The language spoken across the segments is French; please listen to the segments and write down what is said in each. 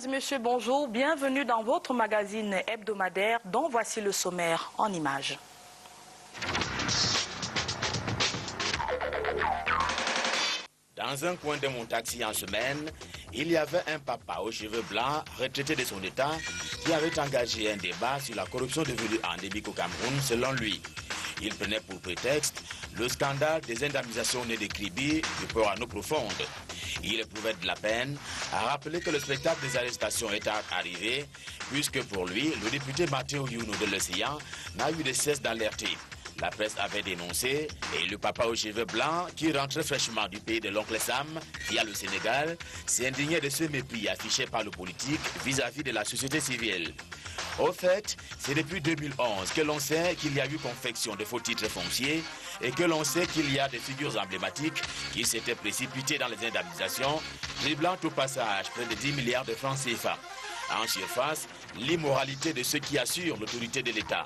et messieurs, bonjour. Bienvenue dans votre magazine hebdomadaire dont voici le sommaire en images. Dans un coin de mon taxi en semaine, il y avait un papa aux cheveux blancs, retraité de son état, qui avait engagé un débat sur la corruption devenue endémique au Cameroun, selon lui. Il prenait pour prétexte le scandale des indemnisations nées de Kribi du port à eau profonde. Il éprouvait de la peine à rappeler que le spectacle des arrestations était arrivé, puisque pour lui, le député Mathéo Younou de l'Océan n'a eu de cesse d'alerter. La presse avait dénoncé et le papa aux cheveux blancs, qui rentrait fraîchement du pays de l'oncle Sam via le Sénégal, s'indignait de ce mépris affiché par le politique vis-à-vis de la société civile. Au fait, c'est depuis 2011 que l'on sait qu'il y a eu confection de faux titres fonciers et que l'on sait qu'il y a des figures emblématiques qui s'étaient précipitées dans les indemnisations, dribblant au passage près de 10 milliards de francs CFA. En surface, l'immoralité de ceux qui assurent l'autorité de l'État.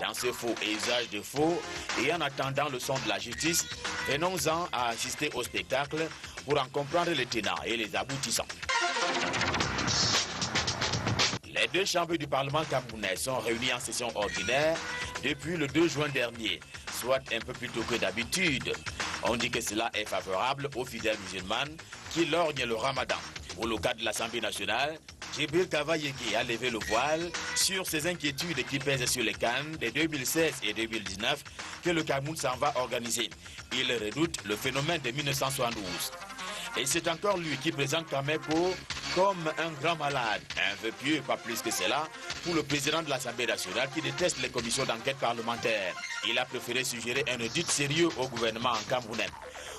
Dans ce faux et usage de faux, et en attendant le son de la justice, venons-en à assister au spectacle pour en comprendre les tenants et les aboutissants. Les deux chambres du Parlement camerounais sont réunies en session ordinaire depuis le 2 juin dernier, soit un peu plus tôt que d'habitude. On dit que cela est favorable aux fidèles musulmans qui lorgnent le ramadan. Au local de l'Assemblée nationale, Djibril Kava-Yégué a levé le voile sur ces inquiétudes qui pèsent sur les cannes de 2016 et 2019 que le Cameroun s'en va organiser. Il redoute le phénomène de 1972. Et c'est encore lui qui présente Kameko comme un grand malade, un vœu pieux, pas plus que cela, pour le président de l'Assemblée nationale qui déteste les commissions d'enquête parlementaire. Il a préféré suggérer un audit sérieux au gouvernement camerounais.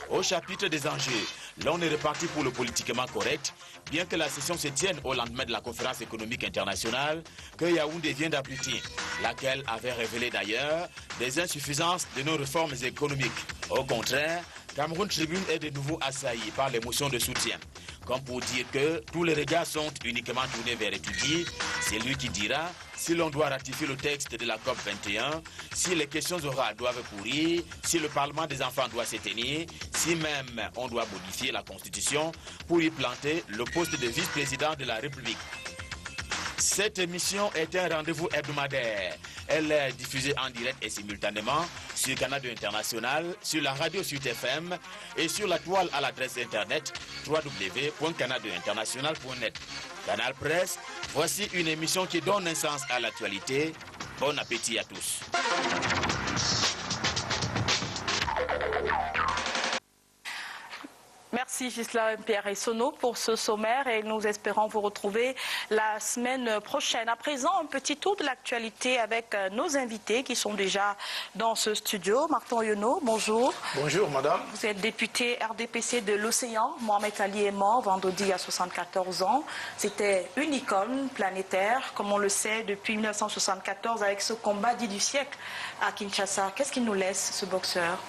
Au chapitre des enjeux, l'on est reparti pour le politiquement correct, bien que la session se tienne au lendemain de la conférence économique internationale que Yaoundé vient d'abriter, laquelle avait révélé d'ailleurs des insuffisances de nos réformes économiques. Au contraire, Cameroun Tribune est de nouveau assailli par les motions de soutien. Comme pour dire que tous les regards sont uniquement tournés vers étudier, c'est lui qui dira si l'on doit ratifier le texte de la COP 21, si les questions orales doivent courir, si le Parlement des enfants doit se tenir, si même on doit modifier la Constitution pour y planter le poste de vice-président de la République. Cette émission est un rendez-vous hebdomadaire. Elle est diffusée en direct et simultanément sur Canal 2 International, sur la radio Sud FM et sur la toile à l'adresse internet www.canal2international.net. Canal Presse, voici une émission qui donne un sens à l'actualité. Bon appétit à tous. Merci Gisela Pierre et Sono pour ce sommaire et nous espérons vous retrouver la semaine prochaine. À présent, un petit tour de l'actualité avec nos invités qui sont déjà dans ce studio. Martin Younou, bonjour. Bonjour madame. Vous êtes député RDPC de l'Océan. Mohamed Ali est mort vendredi à 74 ans. C'était une icône planétaire, comme on le sait, depuis 1974 avec ce combat dit du siècle à Kinshasa. Qu'est-ce qu'il nous laisse, ce boxeur ?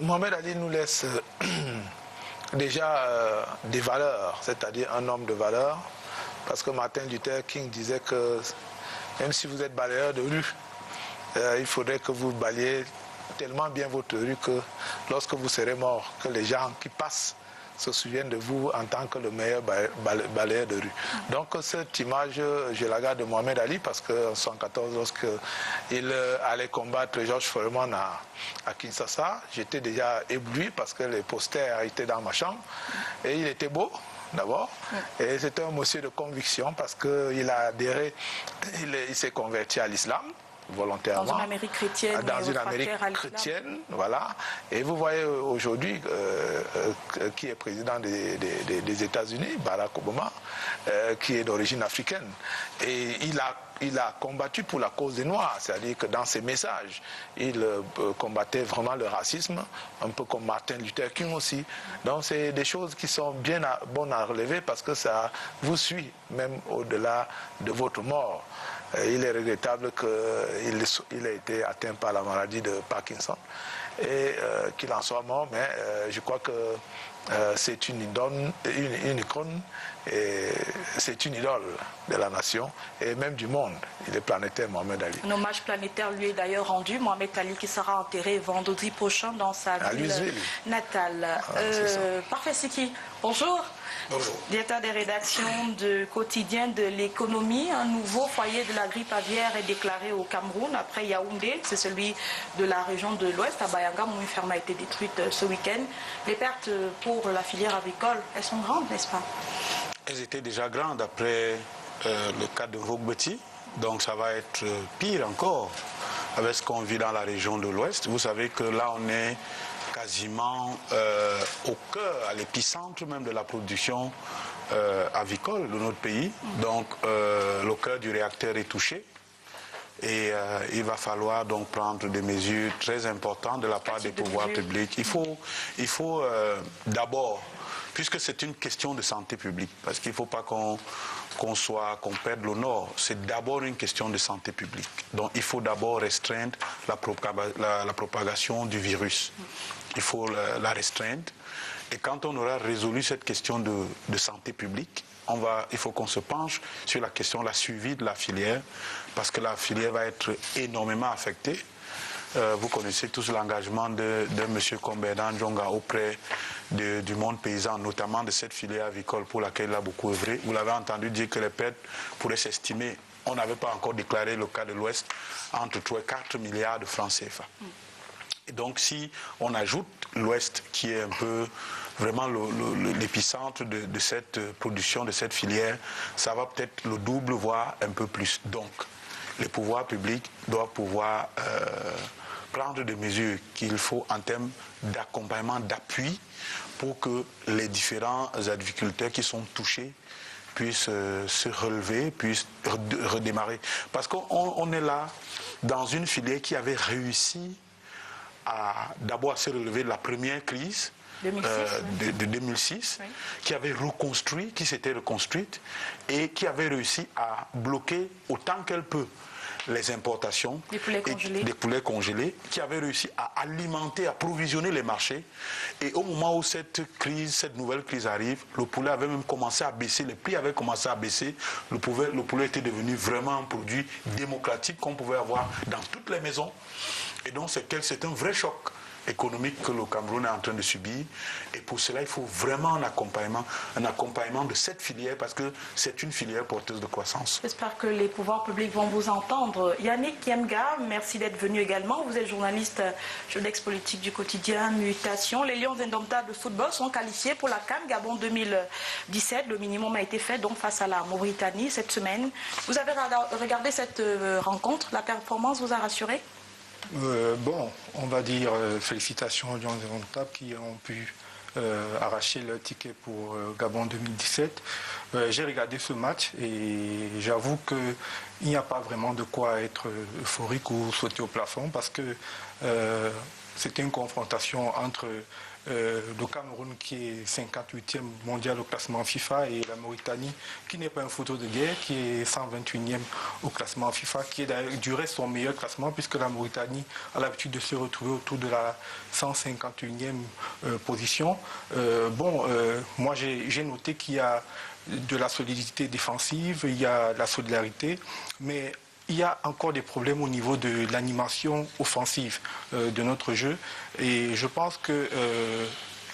Mohamed Ali nous laisse déjà des valeurs, c'est-à-dire un homme de valeurs, parce que Martin Luther King disait que même si vous êtes balayeur de rue, il faudrait que vous balayiez tellement bien votre rue que lorsque vous serez mort, que les gens qui passent se souviennent de vous en tant que le meilleur balayeur de rue. Donc cette image, je la garde de Mohamed Ali parce qu'en 1974, lorsqu'il allait combattre Georges Foreman à Kinshasa, j'étais déjà ébloui parce que les posters étaient dans ma chambre et il était beau. D'abord, et c'était un monsieur de conviction parce qu'il a adhéré, il s'est converti à l'islam volontairement. Dans une Amérique chrétienne. Dans une Amérique chrétienne, voilà. Et vous voyez aujourd'hui qui est président des États-Unis, Barack Obama, qui est d'origine africaine. Et il a combattu pour la cause des Noirs, c'est-à-dire que dans ses messages, il combattait vraiment le racisme, un peu comme Martin Luther King aussi. Donc c'est des choses qui sont bien bonnes à relever parce que ça vous suit, même au-delà de votre mort. Il est regrettable qu'il ait été atteint par la maladie de Parkinson et qu'il en soit mort, mais je crois que c'est une icône, c'est une idole de la nation et même du monde. Il est planétaire, Mohamed Ali. Un hommage planétaire lui est d'ailleurs rendu. Mohamed Ali qui sera enterré vendredi prochain dans sa ville natale. Parfait, Siki. Bonjour. Bonjour. Directeur des rédactions de quotidien de l'économie. Un nouveau foyer de la grippe aviaire est déclaré au Cameroun. Après Yaoundé, c'est celui de la région de l'Ouest. À Bayanga, où une ferme a été détruite ce week-end. Les pertes pour la filière avicole, elles sont grandes, n'est-ce pas? Elles étaient déjà grandes après le cas de Vogbeti. Donc ça va être pire encore avec ce qu'on vit dans la région de l'Ouest. Vous savez que là, on est quasiment au cœur, à l'épicentre même de la production avicole de notre pays. Donc le cœur du réacteur est touché. Et il va falloir donc prendre des mesures très importantes de la part des pouvoirs publics. Il faut d'abord, puisque c'est une question de santé publique, parce qu'il ne faut pas qu'on perde le nord, c'est d'abord une question de santé publique. Donc il faut d'abord restreindre la propagation du virus. Il faut la restreindre. Et quand on aura résolu cette question de santé publique, il faut qu'on se penche sur la question de la suivi de la filière, parce que la filière va être énormément affectée. Vous connaissez tous l'engagement de M. Kombena Ndjonga auprès du monde paysan, notamment de cette filière avicole pour laquelle il a beaucoup œuvré. Vous l'avez entendu dire que les pertes pourraient s'estimer, on n'avait pas encore déclaré le cas de l'Ouest, entre 3 et 4 milliards de francs CFA. Et donc si on ajoute l'Ouest qui est un peu vraiment l'épicentre de cette production, de cette filière, ça va peut-être le double, voire un peu plus. Donc les pouvoirs publics doivent pouvoir prendre des mesures qu'il faut en termes d'accompagnement, d'appui, pour que les différents agriculteurs qui sont touchés puissent se relever, puissent redémarrer. Parce qu'on est là dans une filière qui avait réussi d'abord à se relever de la première crise 2006, de 2006, oui, qui avait reconstruit, qui s'était reconstruite et qui avait réussi à bloquer autant qu'elle peut les importations des poulets congelés, qui avait réussi à alimenter, à approvisionner les marchés. Et au moment où cette nouvelle crise arrive, le poulet avait même commencé à baisser, les prix avaient commencé à baisser. Le poulet était devenu vraiment un produit démocratique qu'on pouvait avoir dans toutes les maisons. Et donc c'est un vrai choc économique que le Cameroun est en train de subir. Et pour cela, il faut vraiment un accompagnement de cette filière, parce que c'est une filière porteuse de croissance. J'espère que les pouvoirs publics vont vous entendre. Yannick Yemga, merci d'être venu également. Vous êtes journaliste Jodex politique du quotidien Mutation. Les Lions indomptables de football sont qualifiés pour la CAN Gabon 2017. Le minimum a été fait donc face à la Mauritanie cette semaine. Vous avez regardé cette rencontre? La performance vous a rassuré? Bon, on va dire félicitations aux Lions indomptables qui ont pu arracher leur ticket pour Gabon 2017. J'ai regardé ce match et j'avoue qu'il n'y a pas vraiment de quoi être euphorique ou sauter au plafond, parce que c'était une confrontation entre le Cameroun qui est 58e mondial au classement FIFA et la Mauritanie qui n'est pas un photo de guerre, qui est 121e au classement FIFA, qui est d'ailleurs du reste son meilleur classement, puisque la Mauritanie a l'habitude de se retrouver autour de la 151e position. Moi j'ai noté qu'il y a de la solidité défensive, il y a de la solidarité, mais il y a encore des problèmes au niveau de l'animation offensive de notre jeu. Et je pense que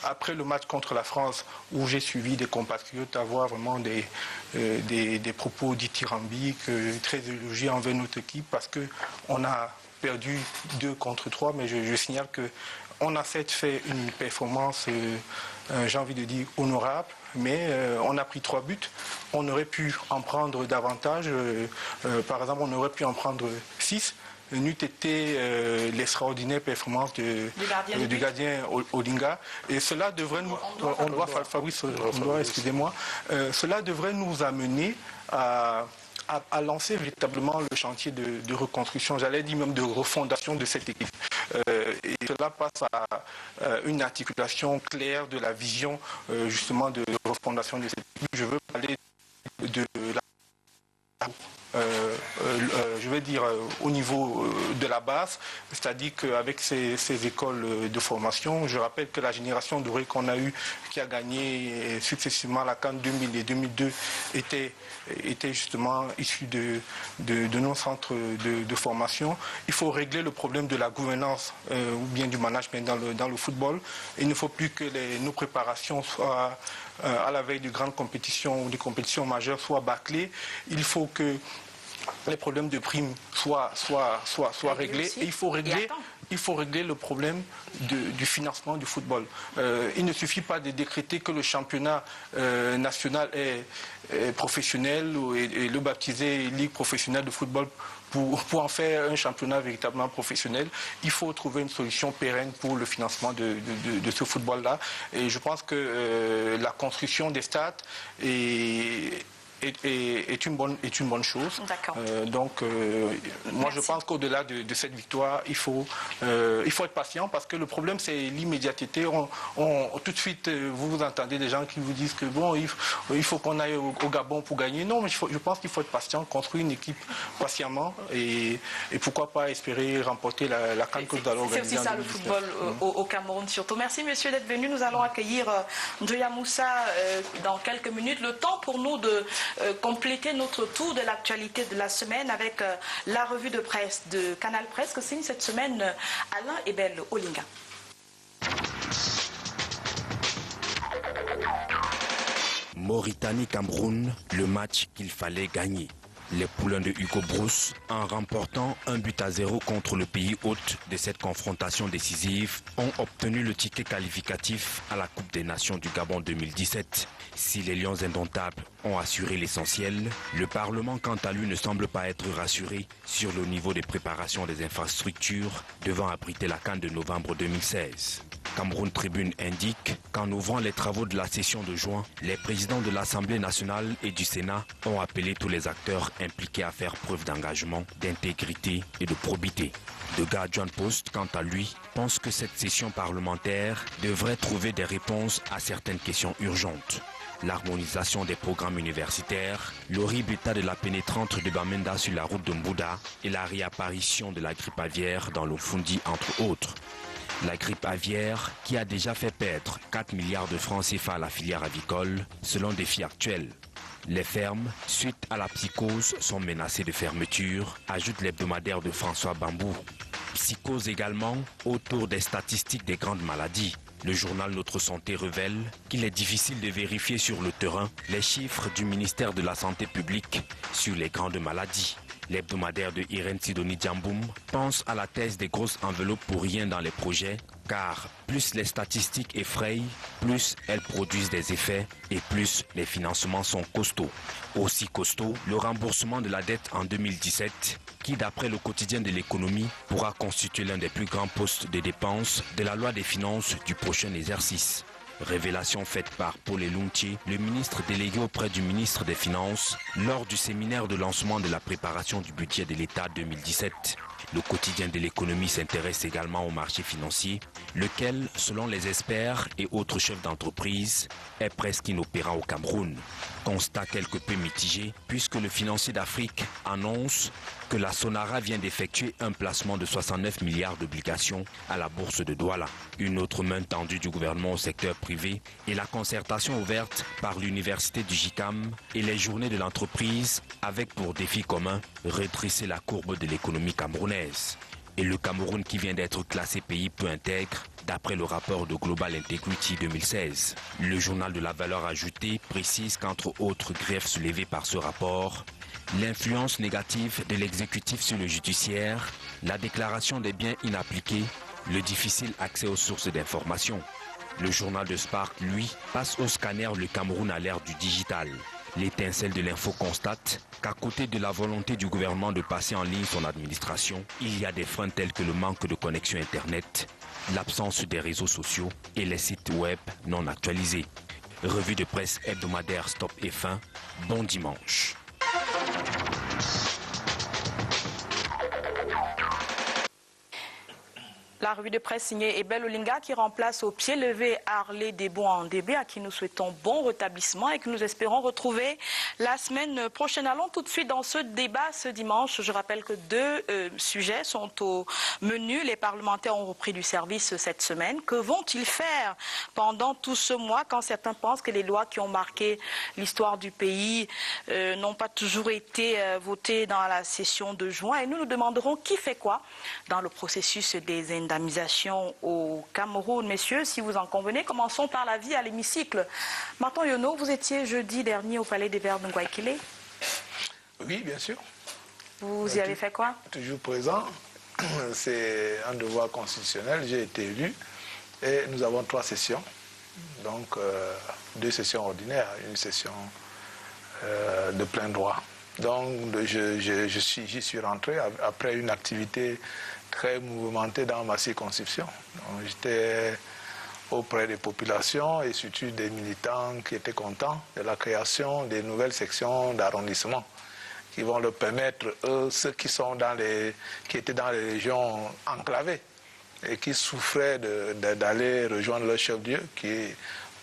après le match contre la France, où j'ai suivi des compatriotes avoir vraiment des propos dithyrambiques, très élogieux envers notre équipe, parce qu'on a perdu 2 contre 3, mais je signale qu'on a fait une performance, j'ai envie de dire, honorable. Mais on a pris 3 buts, on aurait pu en prendre davantage, par exemple on aurait pu en prendre 6, n'eût été l'extraordinaire performance du gardien Odinga. Et cela devrait nous... Cela devrait nous amener à lancer véritablement le chantier de reconstruction, j'allais dire même de refondation de cette équipe. Et cela passe à une articulation claire de la vision justement de refondation de cette équipe. Je veux parler de la... je vais dire au niveau de la base, c'est-à-dire qu'avec ces écoles de formation, je rappelle que la génération dorée qu'on a eue, qui a gagné successivement la CAN 2000 et 2002, était justement issue de nos centres de formation. Il faut régler le problème de la gouvernance ou bien du management dans le football. Il ne faut plus que nos préparations soient à la veille de grandes compétitions ou de compétitions majeures soient bâclés. Il faut que les problèmes de primes soient réglés. Et il faut régler le problème du financement du football. Il ne suffit pas de décréter que le championnat national est professionnel et le baptiser Ligue professionnelle de football pour en faire un championnat véritablement professionnel. Il faut trouver une solution pérenne pour le financement de ce football-là. Et je pense que la construction des stades est une bonne chose. Moi, je pense qu'au-delà de cette victoire, il faut être patient parce que le problème, c'est l'immédiateté. Tout de suite, vous entendez des gens qui vous disent que bon, il faut qu'on aille au Gabon pour gagner. Non, mais je pense qu'il faut être patient, construire une équipe patiemment et pourquoi pas espérer remporter la CAN que vous allez organiser. C'est aussi ça le football au Cameroun surtout. Merci monsieur d'être venu. Nous allons accueillir Njoya Moussa dans quelques minutes. Le temps pour nous de compléter notre tour de l'actualité de la semaine avec la revue de presse de Canal Presse que signe cette semaine Alain Ebel Olinga. Mauritanie-Cameroun, le match qu'il fallait gagner. Les poulains de Hugo Brousse, en remportant 1-0 contre le pays hôte de cette confrontation décisive, ont obtenu le ticket qualificatif à la Coupe des Nations du Gabon 2017. Si les Lions indomptables ont assuré l'essentiel, le Parlement quant à lui ne semble pas être rassuré sur le niveau de préparation des infrastructures devant abriter la CAN de novembre 2016. Cameroun Tribune indique qu'en ouvrant les travaux de la session de juin, les présidents de l'Assemblée nationale et du Sénat ont appelé tous les acteurs impliqués à faire preuve d'engagement, d'intégrité et de probité. The Guardian Post, quant à lui, pense que cette session parlementaire devrait trouver des réponses à certaines questions urgentes. L'harmonisation des programmes universitaires, l'horrible état de la pénétrante de Bamenda sur la route de Mbouda et la réapparition de la grippe aviaire dans le Fundi, entre autres. La grippe aviaire qui a déjà fait perdre 4 milliards de francs CFA à la filière avicole, selon défi actuel. Les fermes, suite à la psychose, sont menacées de fermeture, ajoute l'hebdomadaire de François Bambou. Psychose également autour des statistiques des grandes maladies. Le journal Notre Santé révèle qu'il est difficile de vérifier sur le terrain les chiffres du ministère de la Santé publique sur les grandes maladies. L'hebdomadaire de Irène Sidoni Djamboum pense à la thèse des grosses enveloppes pour rien dans les projets, car plus les statistiques effrayent, plus elles produisent des effets et plus les financements sont costauds. Aussi costaud, le remboursement de la dette en 2017, qui d'après le quotidien de l'économie pourra constituer l'un des plus grands postes de dépenses de la loi des finances du prochain exercice. Révélation faite par Paul Elunche, le ministre délégué auprès du ministre des Finances, lors du séminaire de lancement de la préparation du budget de l'État 2017. Le quotidien de l'économie s'intéresse également au marché financier, lequel, selon les experts et autres chefs d'entreprise, est presque inopérant au Cameroun. Constat quelque peu mitigé, puisque le financier d'Afrique annonce que la Sonara vient d'effectuer un placement de 69 milliards d'obligations à la bourse de Douala. Une autre main tendue du gouvernement au secteur privé est la concertation ouverte par l'université du JICAM et les journées de l'entreprise avec pour défi commun redresser la courbe de l'économie camerounaise. Et le Cameroun qui vient d'être classé pays peu intègre d'après le rapport de Global Integrity 2016. Le journal de la valeur ajoutée précise qu'entre autres griefs soulevés par ce rapport, l'influence négative de l'exécutif sur le judiciaire, la déclaration des biens inappliqués, le difficile accès aux sources d'information. Le journal de Spark, lui, passe au scanner le Cameroun à l'ère du digital. L'étincelle de l'info constate qu'à côté de la volonté du gouvernement de passer en ligne son administration, il y a des freins tels que le manque de connexion Internet, l'absence des réseaux sociaux et les sites web non actualisés. Revue de presse hebdomadaire Stop et Fin. Bon dimanche. La revue de presse signée Ebel Olinga qui remplace au pied levé Harley Desbois-Ndébé à qui nous souhaitons bon rétablissement et que nous espérons retrouver la semaine prochaine. Allons tout de suite dans ce débat ce dimanche. Je rappelle que deux sujets sont au menu. Les parlementaires ont repris du service cette semaine. Que vont-ils faire pendant tout ce mois quand certains pensent que les lois qui ont marqué l'histoire du pays n'ont pas toujours été votées dans la session de juin? Et nous nous demanderons qui fait quoi dans le processus des dynamisation au Cameroun. Messieurs, si vous en convenez, commençons par la vie à l'hémicycle. Martin Yono, vous étiez jeudi dernier au Palais des Verts de Nguakile. Oui, bien sûr. Vous y avez fait quoi? Toujours présent. C'est un devoir constitutionnel. J'ai été élu et nous avons 3 sessions. Donc 2 sessions ordinaires, une session de plein droit. Donc j'y suis rentré après une activité très mouvementée dans ma circonscription. J'étais auprès des populations et surtout des militants qui étaient contents de la création des nouvelles sections d'arrondissement qui vont leur permettre, eux, ceux qui étaient dans les régions enclavées et qui souffraient d'aller rejoindre leur chef-lieu, qui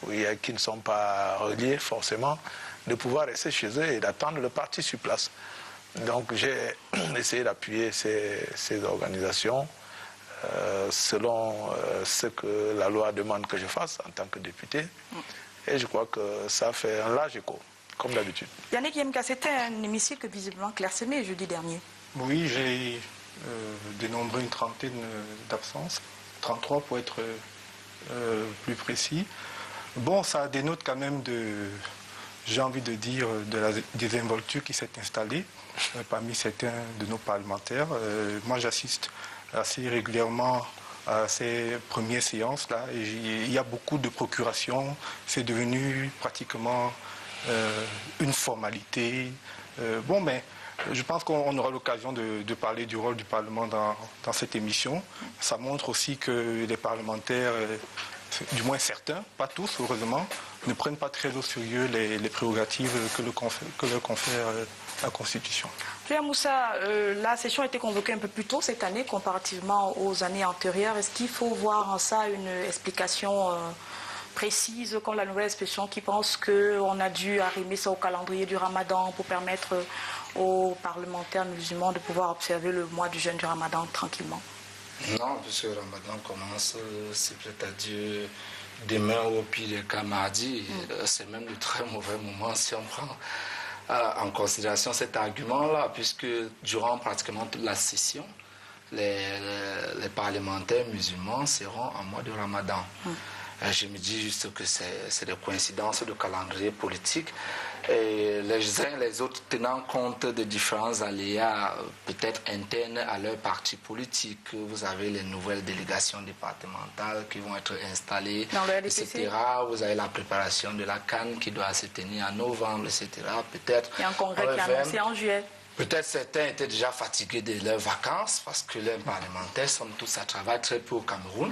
ne sont pas reliés forcément, de pouvoir rester chez eux et d'attendre le parti sur place. Donc j'ai essayé d'appuyer ces organisations selon ce que la loi demande que je fasse en tant que député. Et je crois que ça fait un large écho, comme d'habitude. Yannick Yemka, c'était un hémicycle visiblement clairsemé jeudi dernier. Oui, j'ai dénombré une trentaine d'absences, 33 pour être plus précis. Bon, ça dénote quand même j'ai envie de dire, de la désinvolture qui s'est installée parmi certains de nos parlementaires. Moi, j'assiste assez régulièrement à ces premières séances-là. Et il y a beaucoup de procurations. C'est devenu pratiquement une formalité. Bon, mais je pense qu'on aura l'occasion de parler du rôle du Parlement dans cette émission. Ça montre aussi que les parlementaires, du moins certains, pas tous heureusement, ne prennent pas très au sérieux les prérogatives que leur confère la Constitution. Pierre Moussa, la session a été convoquée un peu plus tôt cette année comparativement aux années antérieures. Est-ce qu'il faut voir en ça une explication précise, comme la nouvelle expression qui pense qu'on a dû arrimer ça au calendrier du Ramadan pour permettre aux parlementaires musulmans de pouvoir observer le mois du jeûne du Ramadan tranquillement? Non, puisque le Ramadan commence, c'est peut-être à Dieu demain ou au pire des cas mardi. C'est même de très mauvais moment si on prend en considération cet argument-là, puisque durant pratiquement toute la session, les parlementaires musulmans seront en mois de Ramadan. Je me dis juste que c'est des coïncidences de calendrier politique. Et les uns et les autres tenant compte de différents aléas peut-être internes à leur parti politique. Vous avez les nouvelles délégations départementales qui vont être installées, etc. Vous avez la préparation de la CAN qui doit se tenir en novembre, etc. Peut-être. Il y a un congrès qui est annoncé en juillet. Peut-être certains étaient déjà fatigués de leurs vacances parce que les parlementaires, somme toute, ça travaille très peu au Cameroun.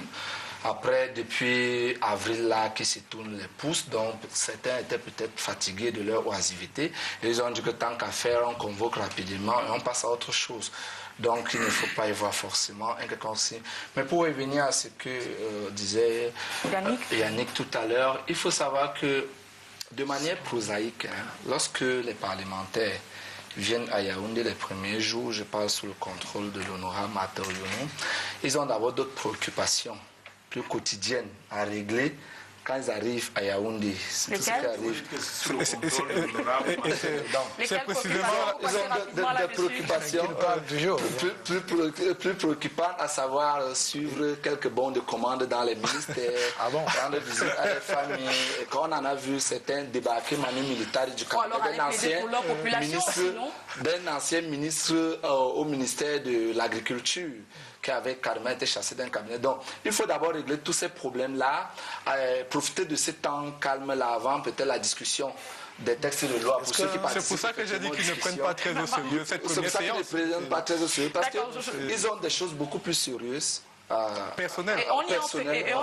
Après, depuis avril, là, qui se tournent les pouces, donc certains étaient peut-être fatigués de leur oisivité. Ils ont dit que tant qu'à faire, on convoque rapidement et on passe à autre chose. Donc, il ne faut pas y voir forcément un quelconque signe. Mais pour revenir à ce que disait Yannick tout à l'heure, il faut savoir que, de manière prosaïque, lorsque les parlementaires viennent à Yaoundé les premiers jours, je parle sous le contrôle de l'honorable Martin Yono, ils ont d'abord d'autres préoccupations plus quotidiennes à régler quand ils arrivent à Yaoundé. C'est tout ce qui arrive. C'est précisément ils ont des préoccupations plus préoccupantes, à savoir suivre quelques bons de commande dans les ministères, rendre visite à des familles. Et quand on en a vu certains débarquer manu militaire du Cameroun, d'un ancien ministre au ministère de l'Agriculture, qui avait carrément été chassé d'un cabinet. Donc, il faut d'abord régler tous ces problèmes-là, profiter de ce temps calme-là avant peut-être la discussion des textes de loi pour ceux qui participent. C'est pour ça que j'ai dit qu'ils ne prennent pas très au sérieux cette première séance. C'est pour ça qu'ils ne prennent pas très au sérieux, parce qu'ils ont des choses beaucoup plus sérieuses. Personnel. Et on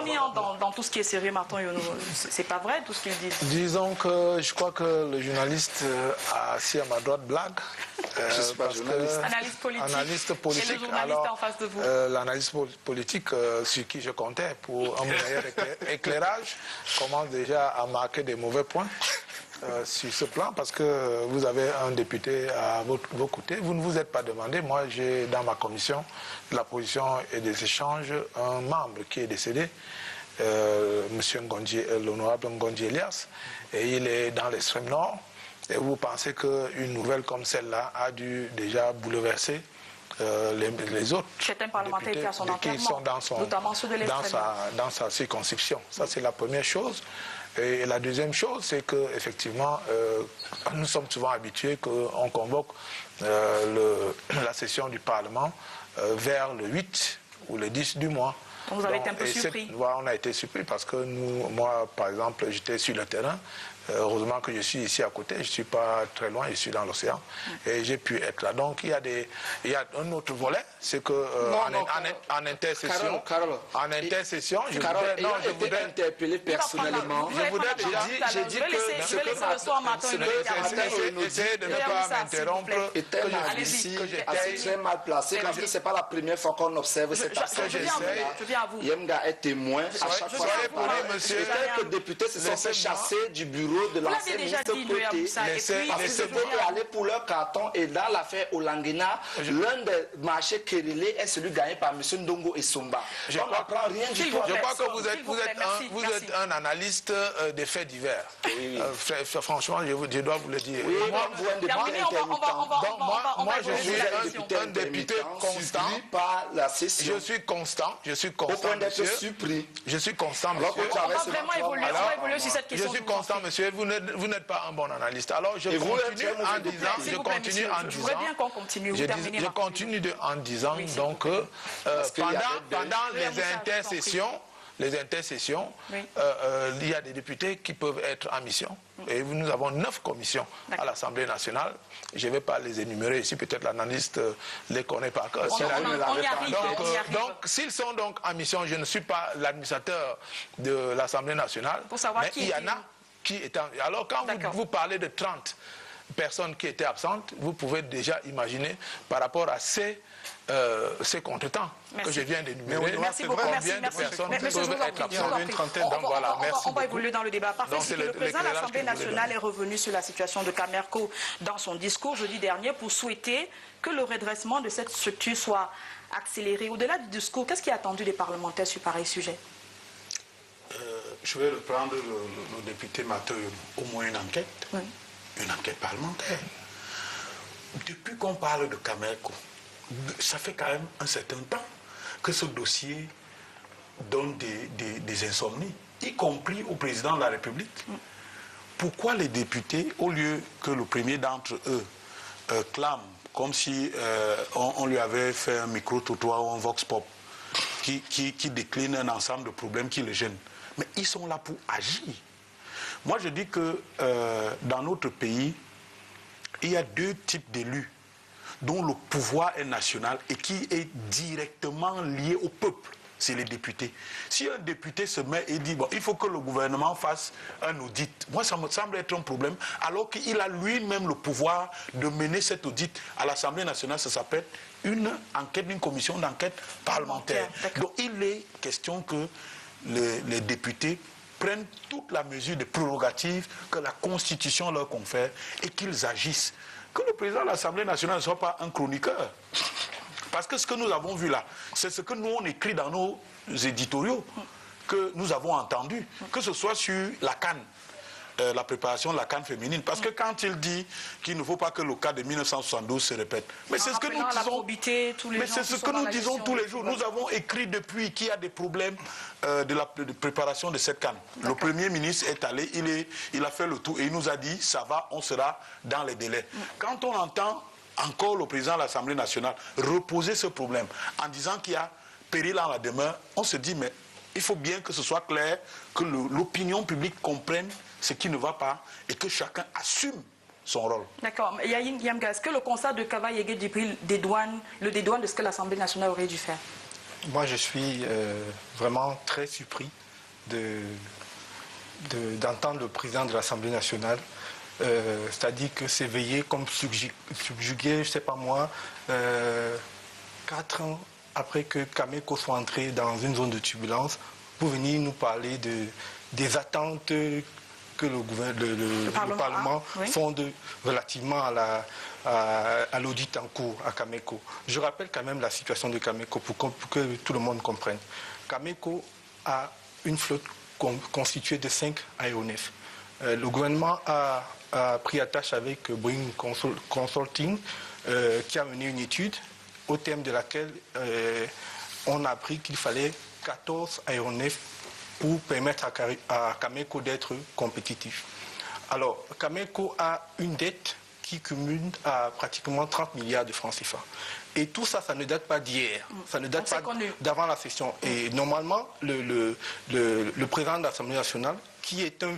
y entre dans tout ce qui est sérieux, Martin Yono. C'est pas vrai tout ce qu'ils disent. Disons que je crois que le journaliste assis à ma droite blague. Je ne suis pas journaliste. Analyste politique. Et le journaliste en face de vous. L'analyste politique sur qui je comptais pour un meilleur éclairage commence déjà à marquer des mauvais points. Sur ce plan, parce que vous avez un député à vos côtés, vous ne vous êtes pas demandé. Moi, j'ai dans ma commission de la position et des échanges un membre qui est décédé, l'honorable Ngonji Elias, et il est dans l'extrême nord. Et vous pensez qu'une nouvelle comme celle-là a dû déjà bouleverser les autres Certains parlementaires députés étaient à son qui sont notamment ceux de l'extrême. dans sa circonscription. Ça, c'est la première chose. Et la deuxième chose, c'est qu'effectivement, nous sommes souvent habitués qu'on convoque la session du Parlement vers le 8 ou le 10 du mois. Donc vous avez été un peu surpris. On a été surpris parce que moi, par exemple, j'étais sur le terrain. Heureusement que je suis ici à côté, je ne suis pas très loin, je suis dans l'océan. Et j'ai pu être là. Donc il y a un autre volet, c'est que en intercession, je voudrais interpeller personnellement. J'ai dit je vais laisser le soir matin. essayez de ne pas m'interrompre. Était ici très mal placé parce que ce n'est pas la première fois qu'on observe cette action. Je viens à vous. Yemga est témoin. À chaque fois, quelques députés se sont fait chasser du bureau de l'ancien ministre Côté. Parce qu'ils étaient allés pour leur carton et dans l'affaire Olangina, l'un des marchés querellés est celui gagné par M. Ndongo et Somba. On n'apprend rien du tout. Je crois que vous êtes un analyste des faits divers. Franchement, je dois vous le dire. Moi, je suis un député constant. Je suis constant. Je suis constant, monsieur. Je suis constant, monsieur. On va vraiment évoluer sur cette question. Je suis constant, monsieur. Vous n'êtes pas un bon analyste. Alors, je continue en disant... Je voudrais bien qu'on continue. Je continue en disant, donc, pendant les intercessions, il y a des députés qui peuvent être en mission. Et nous avons 9 commissions à l'Assemblée nationale. Je ne vais pas les énumérer ici, peut-être l'analyste ne les connaît pas. Donc, s'ils sont donc en mission, je ne suis pas l'administrateur de l'Assemblée nationale, mais il y en a qui étaient... Alors, quand vous parlez de 30 personnes qui étaient absentes, vous pouvez déjà imaginer par rapport à ces contretemps que je viens d'énumérer. Merci beaucoup. Combien de personnes peuvent être absentes. Une trentaine, donc voilà, merci. On va évoluer dans le débat. Parfait. Le président de l'Assemblée nationale est revenu sur la situation de Camerco dans son discours jeudi dernier pour souhaiter que le redressement de cette structure soit accéléré. Au-delà du discours, qu'est-ce qui est attendu des parlementaires sur pareil sujet? Je vais reprendre le député Mathieu, au moins une enquête. Oui. Une enquête parlementaire. Depuis qu'on parle de Camerco, ça fait quand même un certain temps que ce dossier donne des insomnies, y compris au président de la République. Pourquoi les députés, au lieu que le premier d'entre eux clame, comme si on lui avait fait un micro-trottoir ou un vox pop, qui décline un ensemble de problèmes qui les gênent, mais ils sont là pour agir. Moi, je dis que dans notre pays, il y a 2 types d'élus dont le pouvoir est national et qui est directement lié au peuple. C'est les députés. Si un député se met et dit, bon, il faut que le gouvernement fasse un audit, moi, ça me semble être un problème, alors qu'il a lui-même le pouvoir de mener cet audit à l'Assemblée nationale. Ça s'appelle une enquête, une commission d'enquête parlementaire. Donc, il est question que les députés prennent toute la mesure des prérogatives que la Constitution leur confère et qu'ils agissent. Que le président de l'Assemblée nationale ne soit pas un chroniqueur. Parce que ce que nous avons vu là, c'est ce que nous on écrit dans nos éditoriaux, que nous avons entendu, que ce soit sur la CAN, la préparation de la CAN féminine. Parce que quand il dit qu'il ne faut pas que le cas de 1972 se répète, mais c'est ce que nous disons, tous les jours. Nous avons écrit depuis qu'il y a des problèmes de préparation de cette CAN. Le Premier ministre est allé, il a fait le tour et il nous a dit, ça va, on sera dans les délais. Quand on entend encore le président de l'Assemblée nationale reposer ce problème en disant qu'il y a péril en la demeure, on se dit, mais il faut bien que ce soit clair, que l'opinion publique comprenne ce qui ne va pas et que chacun assume son rôle. D'accord. Yayin Yamga, est-ce que le constat de Kavaïege Djibril le dédouane de ce que l'Assemblée nationale aurait dû faire? Moi, je suis vraiment très surpris d'entendre le président de l'Assemblée nationale, c'est-à-dire que s'éveiller comme subjugué, je ne sais pas moi, 4 ans après que Camerco soit entré dans une zone de turbulence, pour venir nous parler des attentes que le Parlement fonde relativement à l'audit en cours à Camerco. Je rappelle quand même la situation de Camerco pour que tout le monde comprenne. Camerco a une flotte constituée de 5 aéronefs. Le gouvernement a pris attache avec Boeing Consulting qui a mené une étude au terme de laquelle on a appris qu'il fallait 14 aéronefs pour permettre à Cameco d'être compétitif. Alors, Cameco a une dette qui cumule à pratiquement 30 milliards de francs CFA. Et tout ça, ça ne date pas d'hier, ça ne date pas d'avant la session. Et normalement, le président de l'Assemblée nationale, qui est un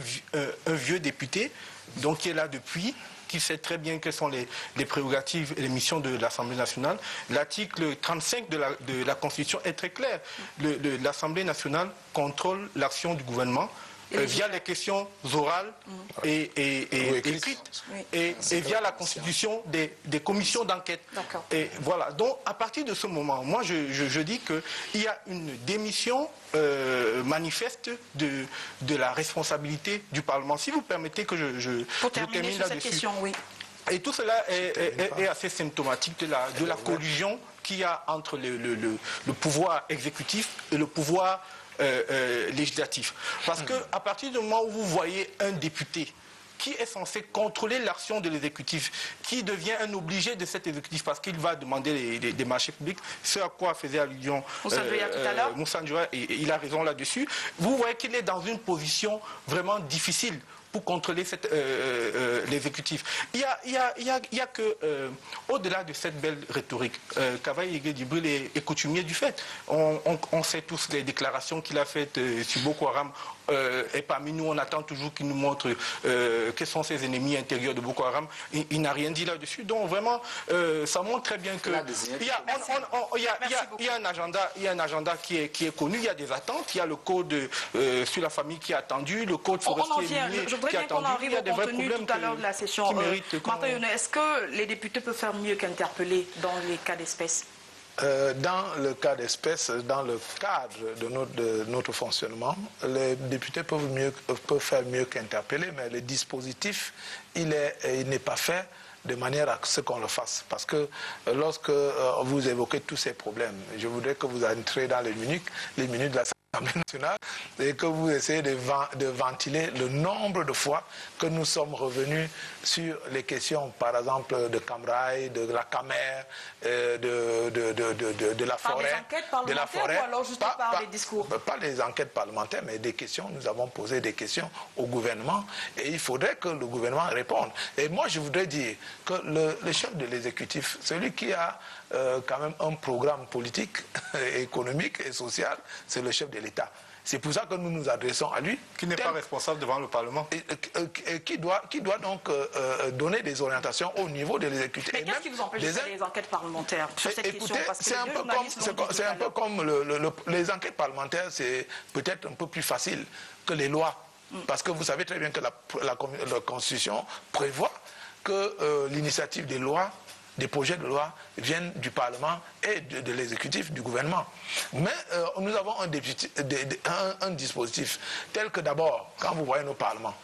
vieux député, donc qui est là depuis, qui sait très bien quelles sont les prérogatives et les missions de l'Assemblée nationale. L'article 35 de la Constitution est très clair. L'Assemblée nationale contrôle l'action du gouvernement via les questions orales et écrites et via la constitution des commissions d'enquête. Et voilà. Donc, à partir de ce moment, moi, je dis qu'il y a une démission manifeste de la responsabilité du Parlement. Si vous permettez que je termine là-dessus. Oui. Et tout cela est assez symptomatique de la collusion qu'il y a entre le pouvoir exécutif et le pouvoir législatif. Parce qu'à partir du moment où vous voyez un député qui est censé contrôler l'action de l'exécutif, qui devient un obligé de cet exécutif parce qu'il va demander des marchés publics, ce à quoi faisait allusion Moussa Ndjoua, et il a raison là-dessus, vous voyez qu'il est dans une position vraiment difficile pour contrôler l'exécutif. Il y a que, au-delà de cette belle rhétorique, Kavaï Yégué-Djibril est coutumier du fait. On sait tous les déclarations qu'il a faites sur Boko Haram. Et parmi nous, on attend toujours qu'il nous montre quels sont ses ennemis intérieurs de Boko Haram. Il n'a rien dit là-dessus. Donc vraiment, ça montre très bien que il y a un agenda qui est connu. Il y a des attentes. Il y a le code sur la famille qui est attendu, le code forestier minier qui est attendu. Il y a des vrais problèmes tout à l'heure de la session. Martin Yonet, est-ce que les députés peuvent faire mieux qu'interpeller dans les cas d'espèce? Dans le cas d'espèce, dans le cadre de notre fonctionnement, les députés peuvent faire mieux qu'interpeller, mais le dispositif, il n'est pas fait de manière à ce qu'on le fasse. Parce que lorsque vous évoquez tous ces problèmes, je voudrais que vous entriez dans les minutes de la Assemblée nationale et que vous essayez de ventiler le nombre de fois que nous sommes revenus sur les questions, par exemple, de Camraï, de la Camer, de la forêt. De la forêt, ou alors juste par des discours? Pas des enquêtes parlementaires, mais des questions. Nous avons posé des questions au gouvernement et il faudrait que le gouvernement réponde. Et moi, je voudrais dire que le chef de l'exécutif, celui qui a quand même un programme politique, économique et social, c'est le chef de l'État. C'est pour ça que nous nous adressons à lui. Qui n'est pas responsable devant le Parlement. Et qui doit donc donner des orientations au niveau de l'exécutif. Mais qu'est-ce qui vous empêche de faire les enquêtes parlementaires sur cette question? C'est un peu comme les enquêtes parlementaires, c'est peut-être un peu plus facile que les lois. Parce que vous savez très bien que la Constitution prévoit que l'initiative des lois, des projets de loi viennent du Parlement et de l'exécutif, du gouvernement. Mais nous avons un dispositif tel que d'abord, quand vous voyez nos parlements,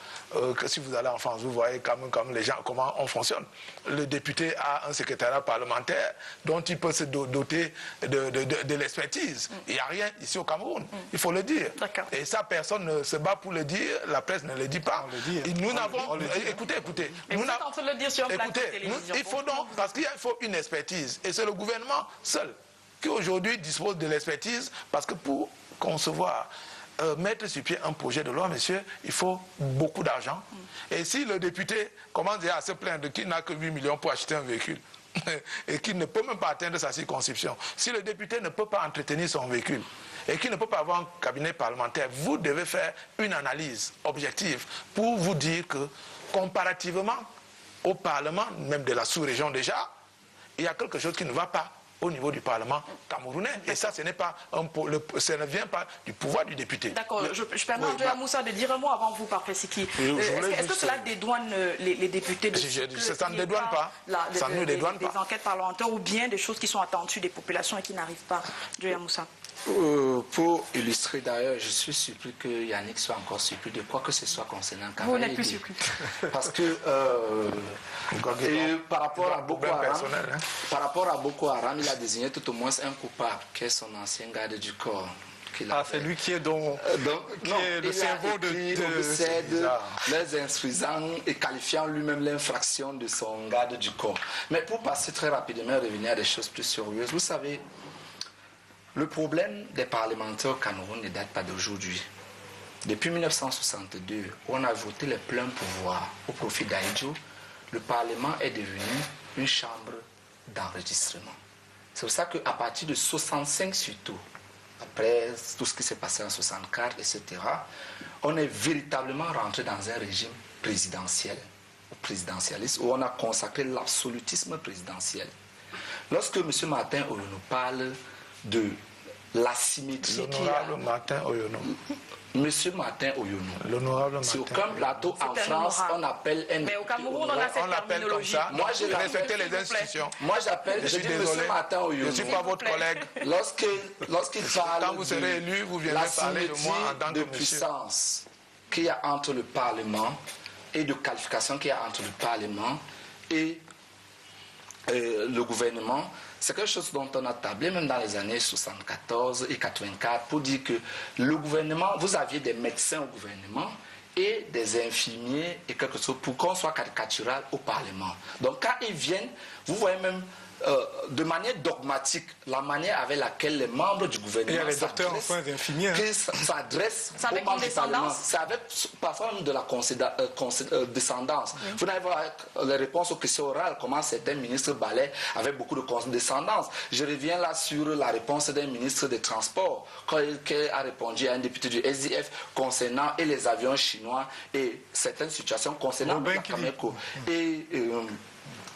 que si vous allez en France, vous voyez comme les gens, comment on fonctionne. Le député a un secrétariat parlementaire dont il peut se doter de l'expertise. Il n'y a rien ici au Cameroun, il faut le dire. Et ça, personne ne se bat pour le dire, la presse ne le dit pas. Nous n'avons... Écoutez. Mais vous êtes en train de le dire sur un plateau de télévision. Il faut donc, parce qu'il faut une expertise. Et c'est le gouvernement seul qui aujourd'hui dispose de l'expertise, parce que pour concevoir, mettre sur pied un projet de loi, monsieur, il faut beaucoup d'argent. Et si le député commence à se plaindre qu'il n'a que 8 millions pour acheter un véhicule, et qu'il ne peut même pas atteindre sa circonscription, si le député ne peut pas entretenir son véhicule, et qu'il ne peut pas avoir un cabinet parlementaire, vous devez faire une analyse objective pour vous dire que, comparativement au Parlement, même de la sous-région déjà, il y a quelque chose qui ne va pas au niveau du Parlement camerounais. Et ça, ça ne vient pas du pouvoir du député. D'accord. Je permets à Moussa de dire un mot avant vous, par Siki. Est-ce que cela dédouane les députés de ça ne dédouane pas. Ça ne dédouane pas. Des enquêtes parlementaires ou bien des choses qui sont attendues des populations et qui n'arrivent pas? Joya Moussa. Pour illustrer d'ailleurs, je suis surpris que Yannick soit encore surpris de quoi que ce soit concernant Kavaï. Vous n'êtes plus surpris. Parce que par rapport à Boko Haram, il a désigné tout au moins un coupable, qui est son ancien garde du corps, c'est lui qui est le cerveau les instruisant et qualifiant lui-même l'infraction de son garde du corps. Mais pour passer très rapidement et revenir à des choses plus sérieuses, vous savez, le problème des parlementaires au Cameroun ne date pas d'aujourd'hui. Depuis 1962, on a voté les pleins pouvoirs au profit d'Aïdjo. Le Parlement est devenu une chambre d'enregistrement. C'est pour ça qu'à partir de 65 surtout, après tout ce qui s'est passé en 64, etc., on est véritablement rentré dans un régime présidentiel, ou présidentialiste, où on a consacré l'absolutisme présidentiel. Lorsque M. Martin Oyono parle de l'asymétrie qu'il y a... L'honorable Martin Oyono. Monsieur Martin Oyono. L'honorable Sur Martin. aucun plateau en France, on appelle un... Mais au Cameroun, on a cette terminologie. Ça. Moi, je respectez les institutions. Moi, j'appelle, Je suis dis désolé. Monsieur Martin Oyono. Je ne suis pas votre collègue. Lorsqu'il parle Quand vous serez élu, vous viendrez parler de moi en tant que de monsieur. puissance qu'il y a entre le Parlement et de qualification qu'il y a entre le Parlement et le gouvernement, c'est quelque chose dont on a tablé même dans les années 74 et 84 pour dire que le gouvernement, vous aviez des médecins au gouvernement et des infirmiers et quelque chose pour qu'on soit caricatural au Parlement. Donc quand ils viennent, vous voyez même de manière dogmatique la manière avec laquelle les membres du gouvernement s'adressent aux membres du Parlement. C'est avec parfois même de la descendance. Oui. Vous n'avez pas les réponses aux questions orales, comment certains ministres balaient avec beaucoup de condescendance. Je reviens là sur la réponse d'un ministre des Transports qui a répondu à un député du SDF concernant et les avions chinois et certaines situations concernant la Cameco.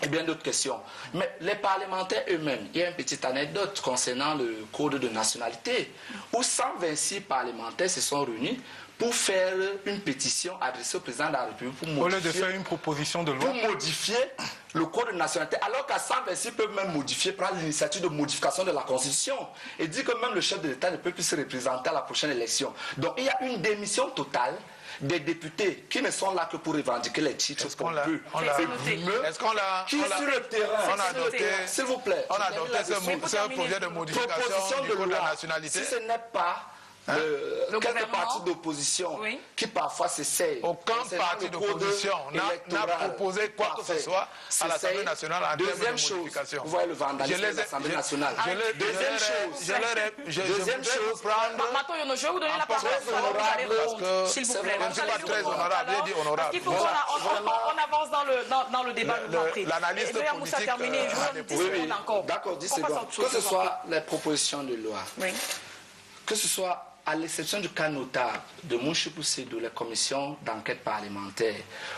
Et bien d'autres questions. Mais les parlementaires eux-mêmes, il y a une petite anecdote concernant le code de nationalité, où 126 parlementaires se sont réunis pour faire une pétition adressée au président de la République pour modifier, au lieu de faire une proposition de loi, pour modifier le code de nationalité, alors qu'à 126 peuvent même modifier, prendre l'initiative de modification de la Constitution et dire que même le chef de l'État ne peut plus se représenter à la prochaine élection. Donc il y a une démission totale des députés qui ne sont là que pour revendiquer les titres Est-ce qu'on l'a sur le terrain, s'il vous plaît, on a adopté ce projet de modification du code de la nationalité. Si ce n'est pas quelques partis d'opposition qui parfois s'essayent. Aucun parti d'opposition n'a proposé quoi que ce soit à l'Assemblée nationale en termes de modification. Vous voyez le vandalisme de l'Assemblée nationale. Deuxième chose, je vais vous donner la parole. S'il vous plaît. Je ne suis pas très honorable, j'ai dit honorable. Parce qu'il faut qu'on avance dans le débat. L'analyse politique a déposé. D'accord, 10 secondes. Que ce soit les propositions de loi, que ce soit à l'exception du cas notable de Mouchipou Sédou, la commission d'enquête parlementaire,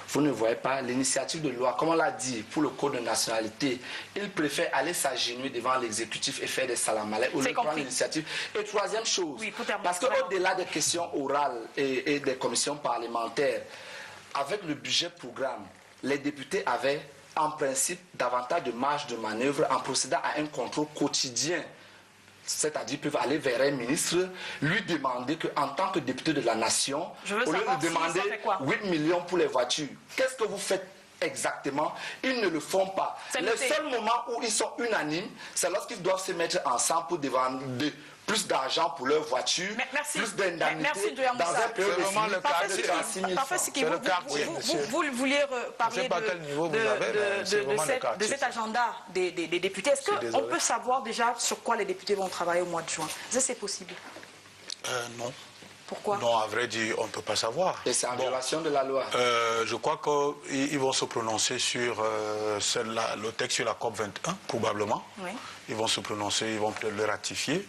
vous ne voyez pas l'initiative de loi, comme on l'a dit, pour le code de nationalité, il préfère aller s'agenouiller devant l'exécutif et faire des salamalais au lieu de prendre l'initiative. Et troisième chose, parce qu'au-delà des questions orales et des commissions parlementaires, avec le budget programme, les députés avaient en principe davantage de marge de manœuvre en procédant à un contrôle quotidien. C'est-à-dire peuvent aller vers un ministre, lui demander qu'en tant que député de la nation, au lieu de demander 8 millions pour les voitures, qu'est-ce que vous faites exactement? Ils ne le font pas. Le seul moment où ils sont unanimes, c'est lorsqu'ils doivent se mettre ensemble pour demander plus d'argent pour leur voiture, plus d'indemnités dans un période de 36 000 francs. Vous vouliez parler de cet agenda des députés. Est-ce qu'on peut savoir déjà sur quoi les députés vont travailler au mois de juin? Est-ce que c'est possible? Non. Pourquoi? Non, à vrai dire, on ne peut pas savoir. Et c'est en violation de la loi. Je crois qu'ils vont se prononcer sur le texte sur la COP 21, probablement. Oui. Ils vont se prononcer, ils vont peut-être le ratifier.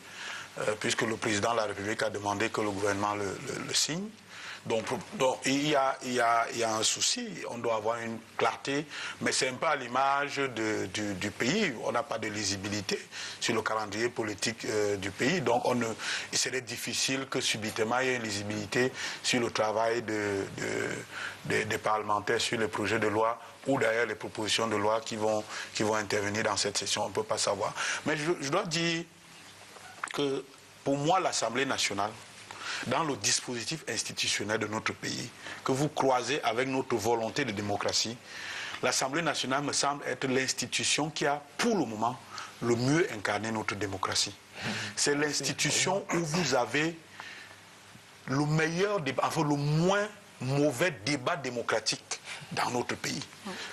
Puisque le président de la République a demandé que le gouvernement le signe. Donc il y a un souci, on doit avoir une clarté, mais c'est un peu à l'image du pays. On n'a pas de lisibilité sur le calendrier politique du pays. Donc il serait difficile que subitement il y ait une lisibilité sur le travail des parlementaires, sur les projets de loi ou d'ailleurs les propositions de loi qui vont intervenir dans cette session. On ne peut pas savoir. Mais je dois dire que pour moi, l'Assemblée nationale, dans le dispositif institutionnel de notre pays, que vous croisez avec notre volonté de démocratie, l'Assemblée nationale me semble être l'institution qui a, pour le moment, le mieux incarné notre démocratie. C'est l'institution où vous avez le meilleur débat, enfin le moins mauvais débat démocratique dans notre pays.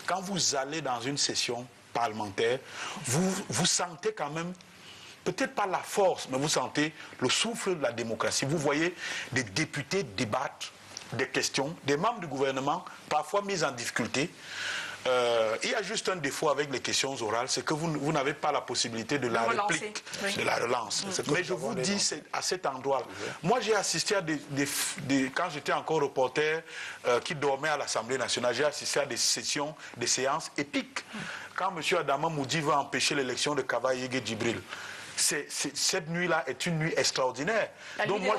Quand vous allez dans une session parlementaire, vous sentez quand même, peut-être pas la force, mais vous sentez le souffle de la démocratie. Vous voyez des députés débattre des questions, des membres du gouvernement, parfois mis en difficulté. Il y a juste un défaut avec les questions orales, c'est que vous n'avez pas la possibilité de la réplique, de la relance. Mais je vous dis, c'est à cet endroit. Moi, j'ai assisté à quand j'étais encore reporter qui dormait à l'Assemblée nationale, j'ai assisté à des sessions, des séances épiques. Quand M. Adama Moudi va empêcher l'élection de Kaba Yégué Djibril. Cette nuit-là est une nuit extraordinaire. Donc moi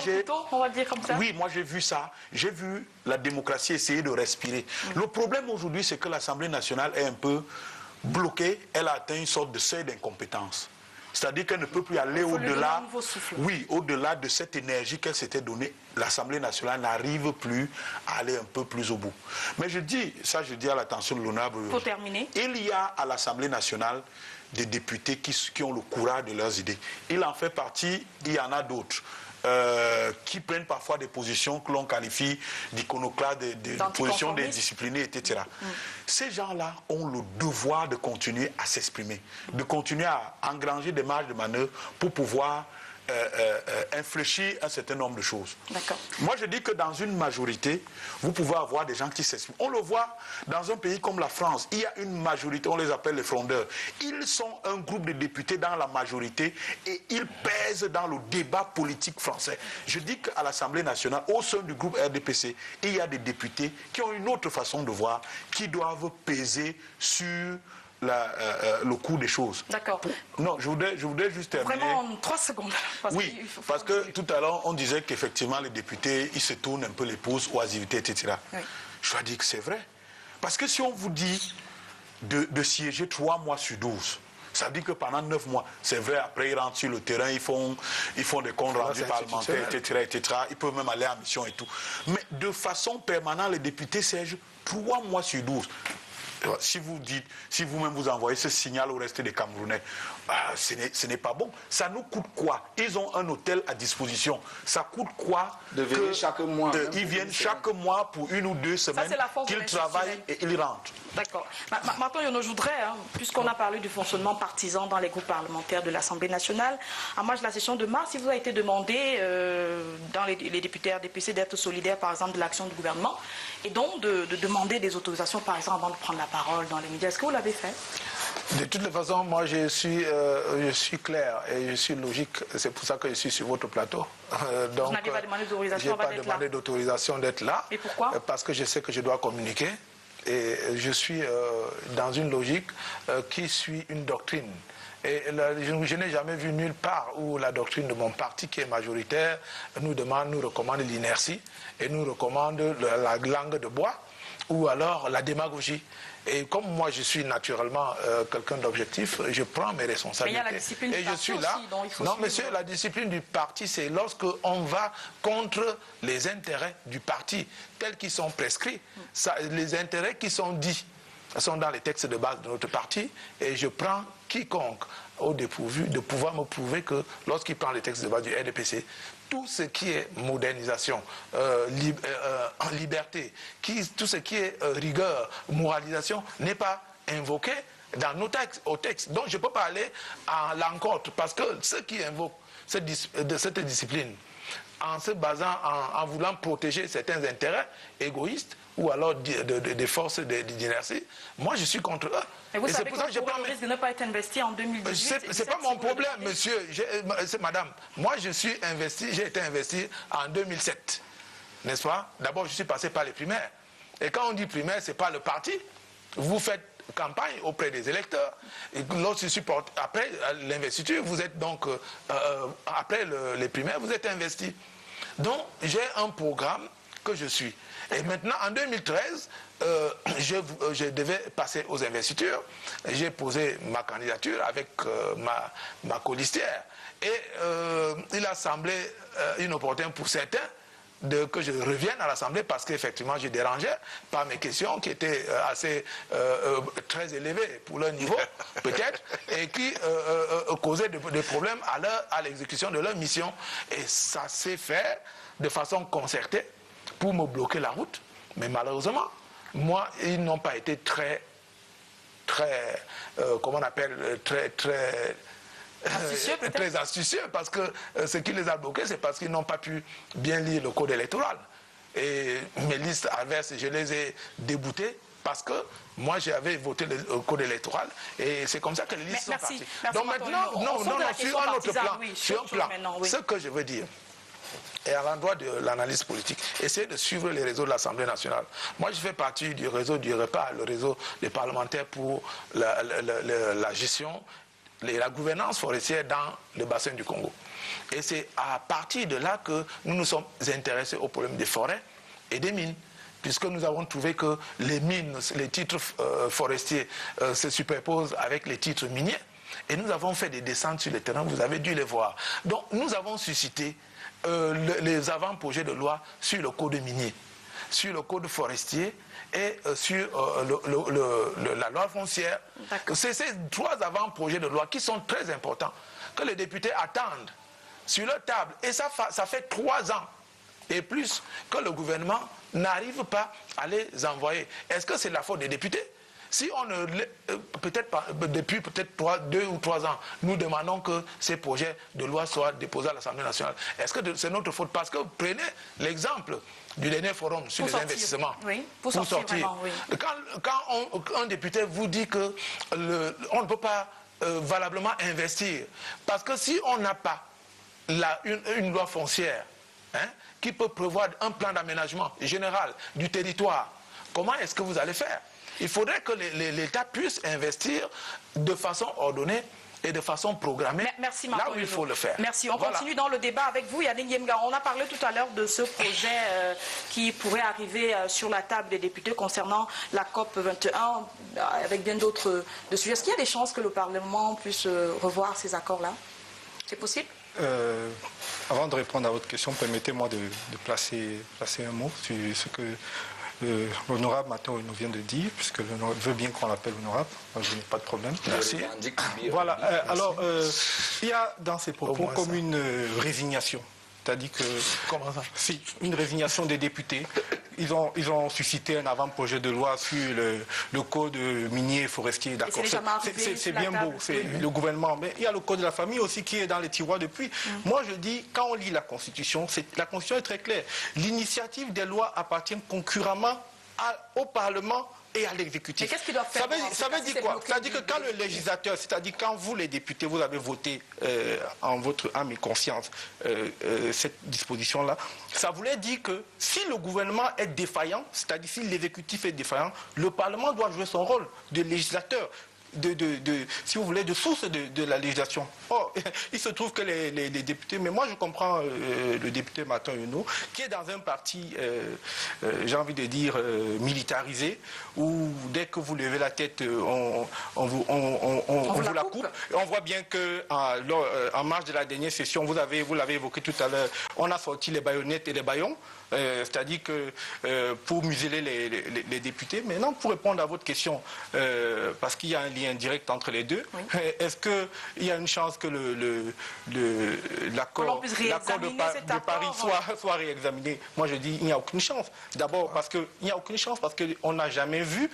on va dire comme ça. Oui, moi j'ai vu ça. J'ai vu la démocratie essayer de respirer. Le problème aujourd'hui, c'est que l'Assemblée nationale est un peu bloquée. Elle a atteint une sorte de seuil d'incompétence. C'est-à-dire qu'elle ne peut plus aller au-delà. Oui, au-delà de cette énergie qu'elle s'était donnée. L'Assemblée nationale n'arrive plus à aller un peu plus au bout. Mais je dis à l'attention de l'honorable. Pour terminer. Il y a à l'Assemblée nationale des députés qui ont le courage de leurs idées. Il en fait partie, il y en a d'autres qui prennent parfois des positions que l'on qualifie d'iconoclastes, des positions indisciplinées, etc. Ces gens-là ont le devoir de continuer à s'exprimer, de continuer à engranger des marges de manœuvre pour pouvoir infléchir un certain nombre de choses. Moi, je dis que dans une majorité, vous pouvez avoir des gens qui s'expriment. On le voit dans un pays comme la France. Il y a une majorité, on les appelle les frondeurs. Ils sont un groupe de députés dans la majorité et ils pèsent dans le débat politique français. Je dis qu'à l'Assemblée nationale, au sein du groupe RDPC, il y a des députés qui ont une autre façon de voir, qui doivent peser sur le cours des choses. D'accord. Non, je voudrais juste terminer. Vraiment en 3 secondes. Parce que tout à l'heure, on disait qu'effectivement, les députés, ils se tournent un peu les pouces, oisiveté, etc. Oui. Je dois dire que c'est vrai. Parce que si on vous dit de siéger 3 mois sur 12, ça veut dire que pendant 9 mois, c'est vrai, après ils rentrent sur le terrain, ils font des comptes rendus parlementaires, etc. Ils peuvent même aller en mission et tout. Mais de façon permanente, les députés siègent 3 mois sur 12. Si vous-même vous envoyez ce signal au reste des Camerounais, ce n'est pas bon. Ça nous coûte quoi? Ils ont un hôtel à disposition. Ça coûte quoi de venir chaque mois? Ils viennent chaque mois pour 1 ou 2 semaines, qu'ils travaillent et ils rentrent. D'accord. Maintenant, je voudrais, puisqu'on a parlé du fonctionnement partisan dans les groupes parlementaires de l'Assemblée nationale, à marge de la session de mars, il vous a été demandé, dans les députés RDPC, d'être solidaires, par exemple, de l'action du gouvernement, et donc de demander des autorisations, par exemple, avant de prendre la parole dans les médias. Est-ce que vous l'avez fait? De toutes les façons, moi je suis clair et je suis logique. C'est pour ça que je suis sur votre plateau. Donc, vous n'avez pas demandé d'autorisation avant d'être là? Je n'ai pas demandé d'autorisation d'être là. Et pourquoi? Parce que je sais que je dois communiquer. Et je suis dans une logique qui suit une doctrine. Et je n'ai jamais vu nulle part où la doctrine de mon parti, qui est majoritaire, nous recommande l'inertie et nous recommande la langue de bois ou alors la démagogie. Et comme moi je suis naturellement quelqu'un d'objectif, je prends mes responsabilités. Mais il y a la discipline du parti aussi, donc il faut non, monsieur, la discipline du parti, c'est lorsque on va contre les intérêts du parti, tels qu'ils sont prescrits. Les intérêts qui sont dits sont dans les textes de base de notre parti, et je prends quiconque au dépourvu de pouvoir me prouver que lorsqu'il prend les textes de base du RDPC, tout ce qui est modernisation, liberté, tout ce qui est rigueur, moralisation, n'est pas invoqué dans nos textes, au texte. Donc je ne peux pas aller à l'encontre, parce que ceux qui invoquent cette discipline, en se basant, en voulant protéger certains intérêts égoïstes, ou alors des forces d'inertie, moi je suis contre eux. Et vous savez que le risque de ne pas être investi en 2018. C'est pas mon problème, monsieur. Madame, moi je suis investi, j'ai été investi en 2007. N'est-ce pas? D'abord, je suis passé par les primaires. Et quand on dit primaire, c'est pas le parti. Vous faites campagne auprès des électeurs. Et après l'investiture, vous êtes donc, après les primaires, vous êtes investi. Donc, j'ai un programme que je suis. Et maintenant, en 2013, je devais passer aux investitures. J'ai posé ma candidature avec ma colistière. Et il a semblé inopportun pour certains que je revienne à l'Assemblée parce qu'effectivement je dérangeais par mes questions qui étaient assez très élevées pour leur niveau peut-être et qui causaient des problèmes à l'exécution de leur mission. Et ça s'est fait de façon concertée pour me bloquer la route. Mais malheureusement, moi, ils n'ont pas été très comment on appelle, très astucieux, parce que ce qui les a bloqués, c'est parce qu'ils n'ont pas pu bien lire le code électoral. Et mes listes adverses, je les ai déboutées parce que moi, j'avais voté le code électoral et c'est comme ça que les listes sont parties. Donc maintenant, sur un autre plan, ce que je veux dire, et à l'endroit de l'analyse politique, essayer de suivre les réseaux de l'Assemblée nationale. Moi, je fais partie du réseau du REPA, le réseau des parlementaires pour la gestion et la gouvernance forestière dans le bassin du Congo. Et c'est à partir de là que nous nous sommes intéressés au problème des forêts et des mines, puisque nous avons trouvé que les mines, les titres forestiers se superposent avec les titres miniers. Et nous avons fait des descentes sur le terrain, vous avez dû les voir. Donc nous avons suscité les avant-projets de loi sur le code minier, sur le code forestier et sur la loi foncière. C'est ces trois avant-projets de loi qui sont très importants, que les députés attendent sur leur table. Et ça fait 3 ans et plus que le gouvernement n'arrive pas à les envoyer. Est-ce que c'est la faute des députés? Si on ne, peut-être pas, depuis peut-être 2 ou 3 ans, nous demandons que ces projets de loi soient déposés à l'Assemblée nationale, est-ce que c'est notre faute? Parce que prenez l'exemple du dernier forum sur les investissements. Oui, pour sortir. Vraiment, oui. Quand un député vous dit que on ne peut pas valablement investir, parce que si on n'a pas une loi foncière qui peut prévoir un plan d'aménagement général du territoire, comment est-ce que vous allez faire? Il faudrait que l'État puisse investir de façon ordonnée et de façon programmée. Merci, là où il faut le faire. Merci. On continue dans le débat avec vous, Yannick Yemga. On a parlé tout à l'heure de ce projet qui pourrait arriver sur la table des députés concernant la COP 21 avec bien d'autres sujets. Est-ce qu'il y a des chances que le Parlement puisse revoir ces accords-là? C'est possible? Avant de répondre à votre question, permettez-moi de placer un mot sur ce que l'honorable Matteo nous vient de dire, puisque l'honorable veut bien qu'on l'appelle honorable. Moi, je n'ai pas de problème. Merci. Voilà. Alors, il y a dans ces propos comme une résignation. C'est-à-dire que... Comment ça? Si, une résignation des députés. Ils ont suscité un avant-projet de loi sur le code minier et forestier. D'accord. C'est bien beau, c'est le gouvernement. Mais il y a le code de la famille aussi qui est dans les tiroirs depuis. Moi, je dis, quand on lit la Constitution est très claire. L'initiative des lois appartient concurremment au Parlement et à l'exécutif. Mais qu'est-ce qu'ils doivent faire? Ça veut dire quoi? C'est-à-dire que quand le législateur, c'est-à-dire quand vous les députés, vous avez voté en votre âme et conscience cette disposition-là, ça voulait dire que si le gouvernement est défaillant, c'est-à-dire si l'exécutif est défaillant, le Parlement doit jouer son rôle de législateur. Si vous voulez, de source de la législation. Or, il se trouve que les députés, mais moi je comprends le député Martin Huneau, qui est dans un parti, j'ai envie de dire, militarisé, où dès que vous levez la tête, on vous la coupe. Et on voit bien qu'en marge de la dernière session, vous l'avez évoqué tout à l'heure, on a sorti les baïonnettes et les bâillons. C'est-à-dire que pour museler les députés. Maintenant, pour répondre à votre question, parce qu'il y a un lien direct entre les deux, oui. Est-ce qu'il y a une chance que l'accord de Paris soit réexaminé? Moi, je dis qu'il n'y a aucune chance. D'abord, parce qu'il n'y a aucune chance, parce qu'on n'a jamais vu,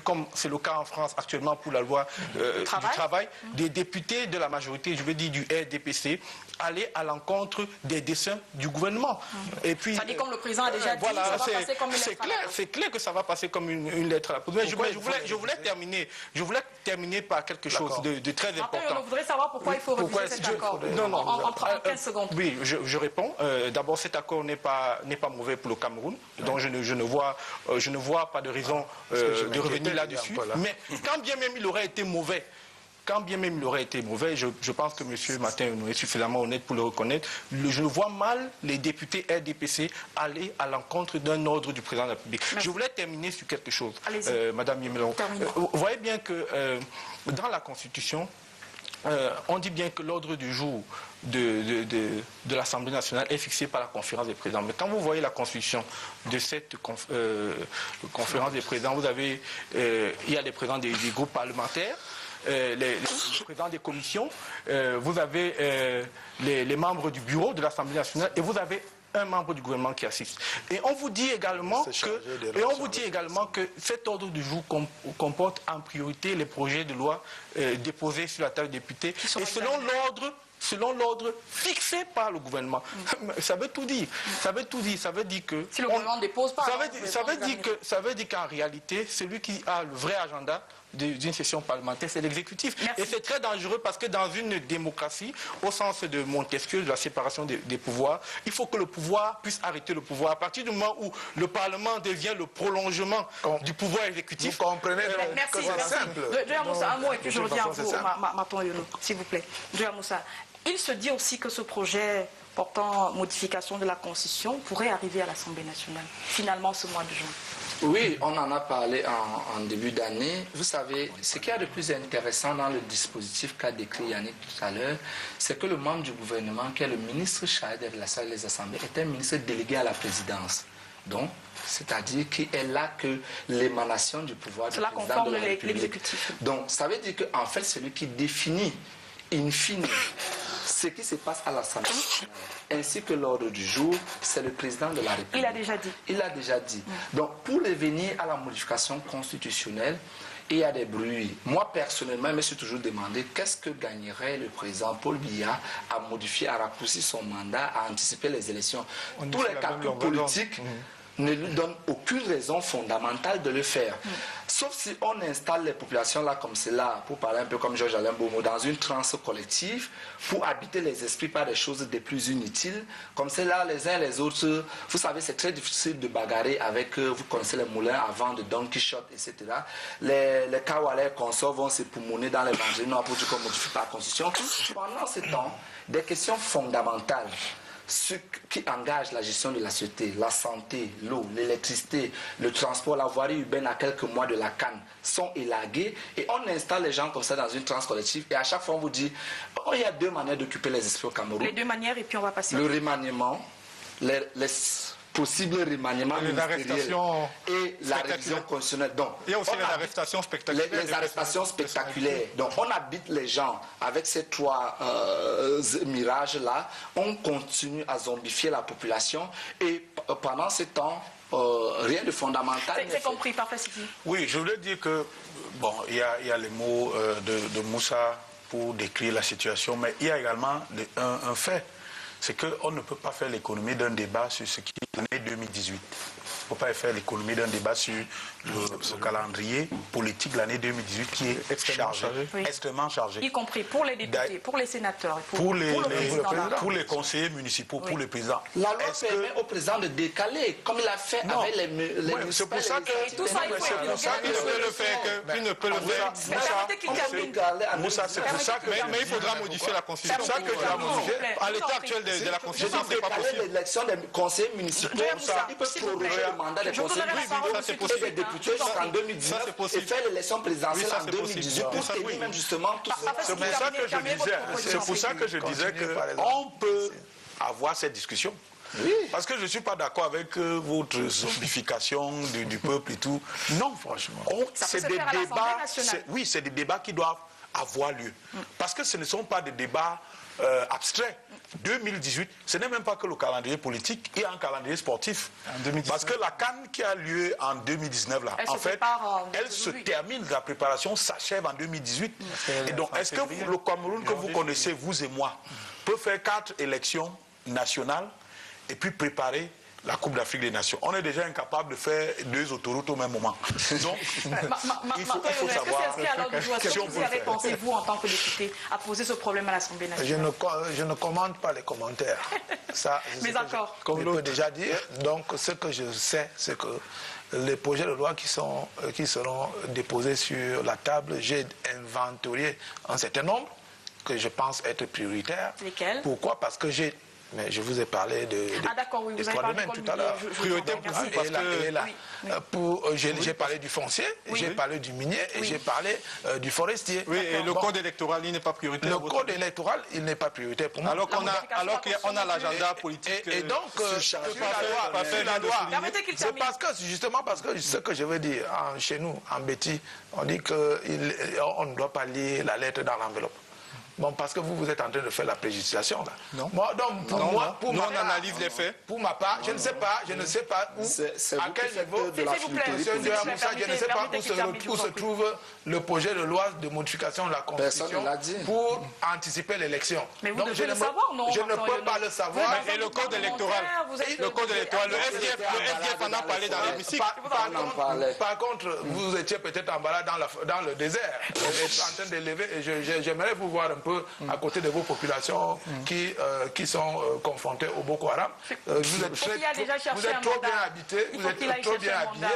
comme c'est le cas en France actuellement pour la loi du travail, des députés de la majorité, je veux dire du RDPC, aller à l'encontre des desseins du gouvernement. Et puis, ça dit comme le président a déjà dit, voilà, ça va passer comme une lettre à la poste. C'est clair que ça va passer comme une lettre à la poste. Mais je voulais terminer par quelque chose de très important. On voudrait savoir pourquoi il faut refuser cet accord. En 15 secondes. Oui, je réponds. D'abord, cet accord n'est pas mauvais pour le Cameroun. Donc je ne vois pas de raison de revenir là-dessus. Mais quand bien même il aurait été mauvais, je pense que M. Martin est suffisamment honnête pour le reconnaître. Je vois mal les députés RDPC aller à l'encontre d'un ordre du président de la République. Merci. Je voulais terminer sur quelque chose, Madame Yemelon. Vous voyez bien que dans la Constitution, on dit bien que l'ordre du jour de l'Assemblée nationale est fixé par la conférence des présidents. Mais quand vous voyez la constitution de cette conférence des présidents, vous avez, il y a les présidents des groupes parlementaires, les présidents des commissions, vous avez les membres du bureau de l'Assemblée nationale et vous avez un membre du gouvernement qui assiste. Et on vous dit également que cet ordre du jour comporte en priorité les projets de loi déposés sur la table des députés et selon l'ordre fixé par le gouvernement. Ça veut tout dire. Ça veut dire que... Si le gouvernement ne dépose pas... Ça veut dire qu'en réalité, celui qui a le vrai agenda d'une session parlementaire, c'est l'exécutif. Et c'est très dangereux parce que dans une démocratie, au sens de Montesquieu, de la séparation des pouvoirs, il faut que le pouvoir puisse arrêter le pouvoir. À partir du moment où le Parlement devient le prolongement du pouvoir exécutif... Vous comprenez que c'est simple. Joya Moussa, un mot et puis je reviens à vous, Maton Yono, s'il vous plaît. Joya Moussa, il se dit aussi que ce projet portant modification de la Constitution pourrait arriver à l'Assemblée nationale, finalement ce mois de juin. Oui, on en a parlé en début d'année. Vous savez, ce qu'il y a de plus intéressant dans le dispositif qu'a décrit Yannick tout à l'heure, c'est que le membre du gouvernement, qui est le ministre chargé des relations avec les assemblées, est un ministre délégué à la présidence. Donc, c'est-à-dire qu'il est là que l'émanation du pouvoir du président de la République. Donc, ça veut dire qu'en fait, celui qui définit, in fine, ce qui se passe à l'Assemblée ainsi que l'ordre du jour, c'est le président de la République. Il a déjà dit. Il a déjà dit. Donc, pour revenir à la modification constitutionnelle, il y a des bruits. Moi, personnellement, je me suis toujours demandé qu'est-ce que gagnerait le président Paul Biya à modifier, à raccourcir son mandat, à anticiper les élections. Tous les calculs politiques ne lui donnent aucune raison fondamentale de le faire. Sauf si on installe les populations là comme cela, pour parler un peu comme Georges Alain Bomo, dans une transe collective, pour habiter les esprits par des choses des plus inutiles. Comme cela, les uns et les autres, vous savez, c'est très difficile de bagarrer avec, vous connaissez les moulins avant de Don Quichotte, etc. Les Kawalais consorts vont se poumonner dans les Évangiles noirs pour dire qu'on modifie pas la Constitution. Pendant ce temps, des questions fondamentales, ce qui engage la gestion de la société, la santé, l'eau, l'électricité, le transport, la voirie urbaine à quelques mois de la Cannes sont élagués et on installe les gens comme ça dans une transe collective et à chaque fois on vous dit il y a deux manières d'occuper les esprits au Cameroun. Les deux manières et puis on va passer. Le remaniement, les possibles remaniements ministériels et la révision constitutionnelle. Donc, il y a aussi les arrestations spectaculaires. Les arrestations spectaculaires. Donc, on habite les gens avec ces trois mirages-là. On continue à zombifier la population et pendant ce temps, rien de fondamental. C'est compris, parfait, Sidi. Oui, je voulais dire que, bon, il y a les mots de Moussa pour décrire la situation, mais il y a également un fait. C'est qu'on ne peut pas faire l'économie d'un débat sur ce qui est l'année 2018. Il ne faut pas faire l'économie d'un débat sur le calendrier politique de l'année 2018 qui est extrêmement chargé. Y compris pour les députés, pour les sénateurs, pour les conseillers municipaux, pour le président. La loi permet au président de décaler, comme il a fait avec les municipaux. C'est pour ça qu'il ne peut le faire. Moussa, c'est pour ça que... Mais il faudra modifier la Constitution. C'est ça que tu as modifié. À l'état actuel de la Constitution, c'est pas possible. L'élection des conseillers municipaux, il peut proroger le mandat des conseillers municipaux et des députés jusqu'en 2019 et faire l'élection présidentielle en 2018 pour tenir même justement tout ça. C'est pour ça que je disais qu'on peut avoir cette discussion. Oui. Parce que je ne suis pas d'accord avec votre zombification du peuple et tout. Non, franchement. C'est des débats. Oui, c'est des débats qui doivent avoir lieu. Parce que ce ne sont pas des débats abstraits. 2018, ce n'est même pas que le calendrier politique, il y a un calendrier sportif. Parce que la CAN qui a lieu en 2019, là, en fait, elle se termine, la préparation s'achève en 2018. Et donc, est-ce que le Cameroun que vous connaissez, vous et moi, peut faire 4 élections nationales et puis préparer la Coupe d'Afrique des Nations? On est déjà incapable de faire 2 autoroutes au même moment. Donc, il faut savoir si on peut le faire. Pensez-vous, en tant que député, à poser ce problème à l'Assemblée nationale? Je ne commande pas les commentaires. Ça, mais d'accord. Comme je peux déjà dire, donc ce que je sais, c'est que les projets de loi qui seront déposés sur la table, j'ai inventorié un certain nombre que je pense être prioritaires. Lesquels? Pourquoi? Parce que j'ai mais je vous ai parlé de d'accord, oui, vous avez parlé tout à l'heure. Priorité pour vous, parce que... J'ai parlé du foncier, j'ai parlé du minier et j'ai parlé du forestier. Oui, et le code électoral, il n'est pas prioritaire. Le code électoral, il n'est pas prioritaire pour moi. Alors qu'on a l'agenda politique. Et donc, sur la loi, c'est justement parce que ce que je veux dire, chez nous, en Béti, on dit qu'on ne doit pas lire la lettre dans l'enveloppe. Bon, parce que vous êtes en train de faire la préjudication, là. Non. Nous, on analyse les faits. Pour ma part, je ne sais pas où, à quel niveau, je ne sais pas où se trouve le projet de loi de modification de la Constitution pour anticiper l'élection. Mais vous donc devez le savoir, non? Je ne peux pas le savoir. Et le code électoral, le SDF en a parlé dans l'hémicycle. Par contre, vous étiez peut-être en balade dans le désert, en train d'élever, et j'aimerais vous voir un peu à côté de vos populations qui sont confrontées au Boko Haram. Vous êtes trop bien habités, vous êtes trop bien habillés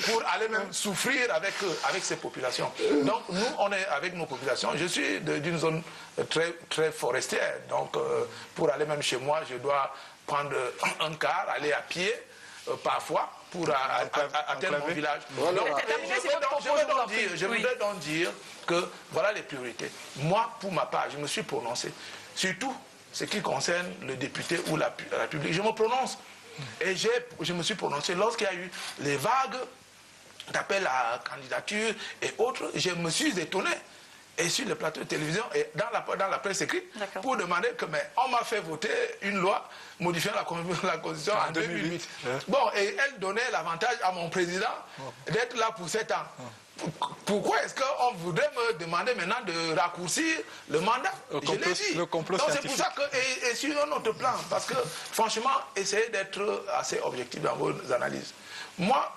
pour aller même souffrir avec ces populations. Donc nous, on est avec nos populations. Je suis d'une zone très forestière, donc pour aller même chez moi, je dois prendre un car, aller à pied parfois pour atteindre mon village. Je voudrais donc dire que voilà les priorités. Moi, pour ma part, je me suis prononcé. Surtout ce qui concerne le député ou la République. Je me prononce. Et je me suis prononcé lorsqu'il y a eu les vagues d'appel à candidature et autres. Je me suis étonné. Et sur le plateau de télévision et dans la presse écrite, pour demander que, mais on m'a fait voter une loi modifiant la Constitution en 2008. Bon, et elle donnait l'avantage à mon président d'être là pour 7 ans. Pourquoi est-ce qu'on voudrait me demander maintenant de raccourcir le mandat? Je l'ai dit. Donc c'est pour ça que, et sur un autre plan, parce que franchement, essayez d'être assez objectif dans vos analyses. Moi,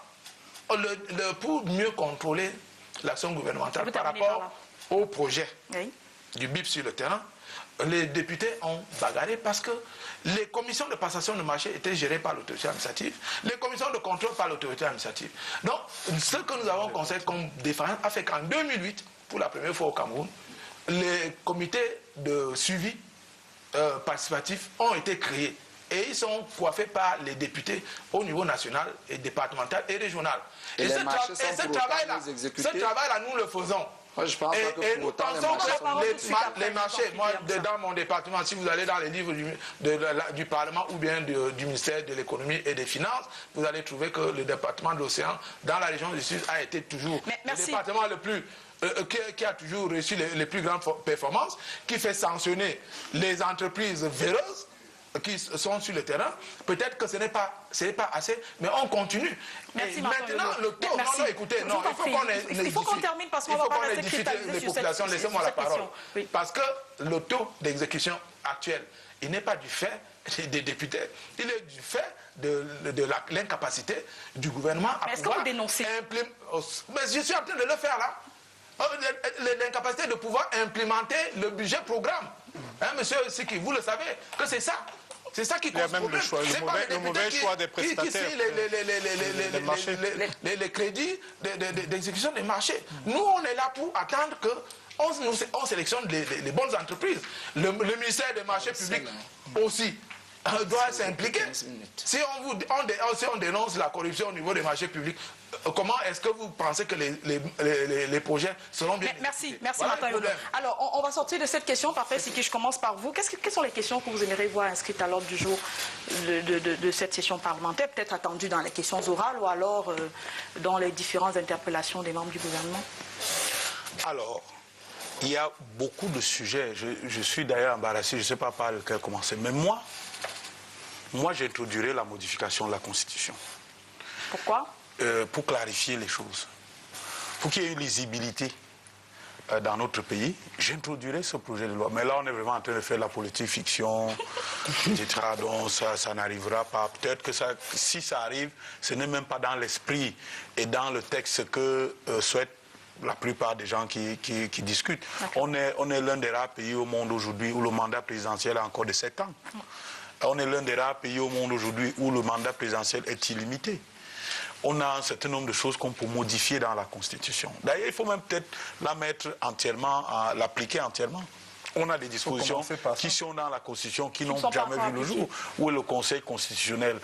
pour mieux contrôler l'action gouvernementale par rapport au projet du BIP sur le terrain, les députés ont bagarré parce que les commissions de passation de marché étaient gérées par l'autorité administrative, les commissions de contrôle par l'autorité administrative. Donc, ce que nous avons constaté comme défaillance a fait qu'en 2008, pour la première fois au Cameroun, les comités de suivi participatif ont été créés. Et ils sont coiffés par les députés au niveau national et départemental et régional. Et ce travail-là, nous le faisons. Moi, je pense que pour autant, les marchés, moi, dans mon département, si vous allez dans les livres du Parlement ou bien du ministère de l'économie et des finances, vous allez trouver que le département de l'Océan, dans la région du Sud, a été toujours le département le plus qui a toujours reçu les plus grandes performances, qui fait sanctionner les entreprises véreuses qui sont sur le terrain. Peut-être que ce n'est pas assez, mais on continue. Merci, et maintenant, le taux, non, écoutez, non, il faut qu'on termine parce qu'on va pas rester cristallisé sur cette question. Laissez-moi la parole. Oui. Parce que le taux d'exécution actuel, il n'est pas du fait des députés, il est du fait de l'incapacité du gouvernement à est-ce que vous dénoncez? Mais je suis en train de le faire là. L'incapacité de pouvoir implémenter le budget programme. Hein, monsieur Siki, vous le savez, que c'est ça. C'est ça qui cause problème. Le mauvais choix des prestataires. Les crédits d'exécution des marchés. Nous, on est là pour attendre que on sélectionne les bonnes entreprises. Le ministère des marchés publics aussi doit s'impliquer. Si on dénonce la corruption au niveau des marchés publics, comment est-ce que vous pensez que les projets seront bien Merci, voilà Martin. Alors, on va sortir de cette question. Parfait, c'est que je commence par vous. Quelles sont les questions que vous aimeriez voir inscrites à l'ordre du jour de cette session parlementaire, peut-être attendues dans les questions orales ou alors dans les différentes interpellations des membres du gouvernement? Alors, il y a beaucoup de sujets. Je suis d'ailleurs embarrassé, je ne sais pas par lequel commencer. Mais moi j'introduirais la modification de la Constitution. Pourquoi? Pour clarifier les choses. Pour qu'il y ait une lisibilité dans notre pays, j'introduirais ce projet de loi. Mais là, on est vraiment en train de faire de la politique fiction, etc. Donc ça n'arrivera pas. Peut-être que si ça arrive, ce n'est même pas dans l'esprit et dans le texte que souhaitent la plupart des gens qui discutent. On est l'un des rares pays au monde aujourd'hui où le mandat présidentiel a encore de 7 ans. On est l'un des rares pays au monde aujourd'hui où le mandat présidentiel est illimité. On a un certain nombre de choses qu'on peut modifier dans la Constitution. D'ailleurs, il faut même peut-être la mettre entièrement, l'appliquer entièrement. on a des dispositions qui sont dans la Constitution qui n'ont jamais vu le jour. Où est le Conseil constitutionnel?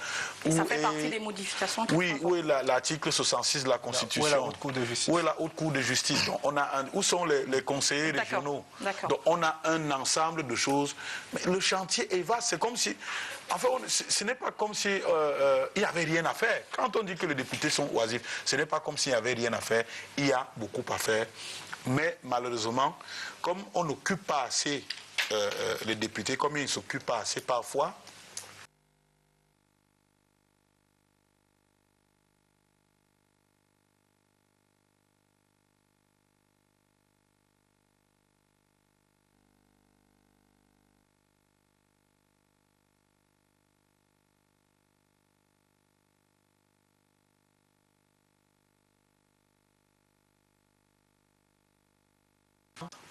Et ça fait partie des modifications. Oui, où est l'article 66 de la Constitution? Où est la Haute Cour de justice? Où est la Haute Cour de justice? Donc, où sont les conseillers régionaux? Donc on a un ensemble de choses. Mais le chantier est vaste. C'est comme si... Enfin, ce n'est pas comme si il n'y avait rien à faire. Quand on dit que les députés sont oisifs, ce n'est pas comme s'il n'y avait rien à faire. Il y a beaucoup à faire. Mais malheureusement, comme on n'occupe pas assez les députés, comme ils ne s'occupent pas assez parfois,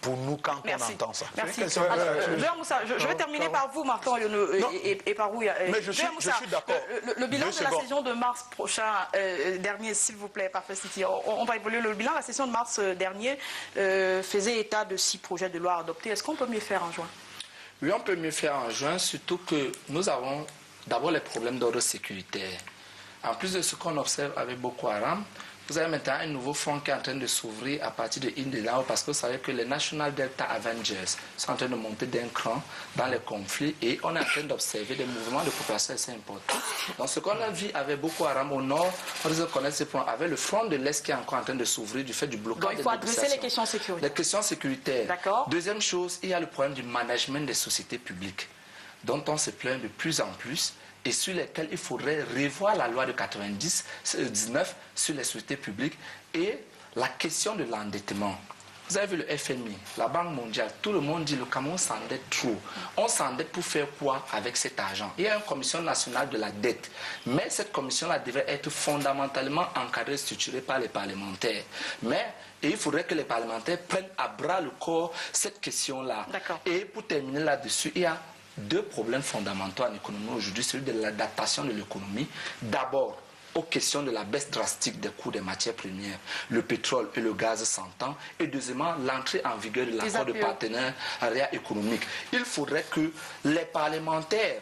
pour nous quand on entend ça. Merci. Moussa, je vais terminer par vous, Martin et par vous. Mais je suis d'accord. Le bilan de la saison de mars prochain, dernier, s'il vous plaît, parfait City. On va évoluer. Le bilan de la session de mars dernier faisait état de 6 projets de loi adoptés. Est-ce qu'on peut mieux faire en juin? Oui, on peut mieux faire en juin, surtout que nous avons d'abord les problèmes d'ordre sécuritaire. En plus de ce qu'on observe avec Boko Haram, vous avez maintenant un nouveau front qui est en train de s'ouvrir à partir de Indelao parce que vous savez que les National Delta Avengers sont en train de monter d'un cran dans les conflits et on est en train d'observer des mouvements de population assez importants. Donc ce qu'on a vu avec Boko Haram au nord, on risque de connaître ce point avec le front de l'Est qui est encore en train de s'ouvrir du fait du blocage. Donc il faut adresser les questions sécuritaires. Les questions sécuritaires. D'accord. Deuxième chose, il y a le problème du management des sociétés publiques dont on se plaint de plus en plus et sur lesquels il faudrait revoir la loi de 19 sur les sociétés publiques et la question de l'endettement. Vous avez vu le FMI, la Banque mondiale, tout le monde dit que le Cameroun s'endette trop. On s'endette pour faire quoi avec cet argent? Il y a une commission nationale de la dette, mais cette commission-là devrait être fondamentalement encadrée, structurée par les parlementaires. Et il faudrait que les parlementaires prennent à bras le corps cette question-là. Et pour terminer là-dessus, il y a 2 problèmes fondamentaux en économie aujourd'hui, celui de l'adaptation de l'économie. D'abord, aux questions de la baisse drastique des coûts des matières premières, le pétrole et le gaz s'entend. Et deuxièmement, l'entrée en vigueur de l'accord de partenariat économique. Il faudrait que les parlementaires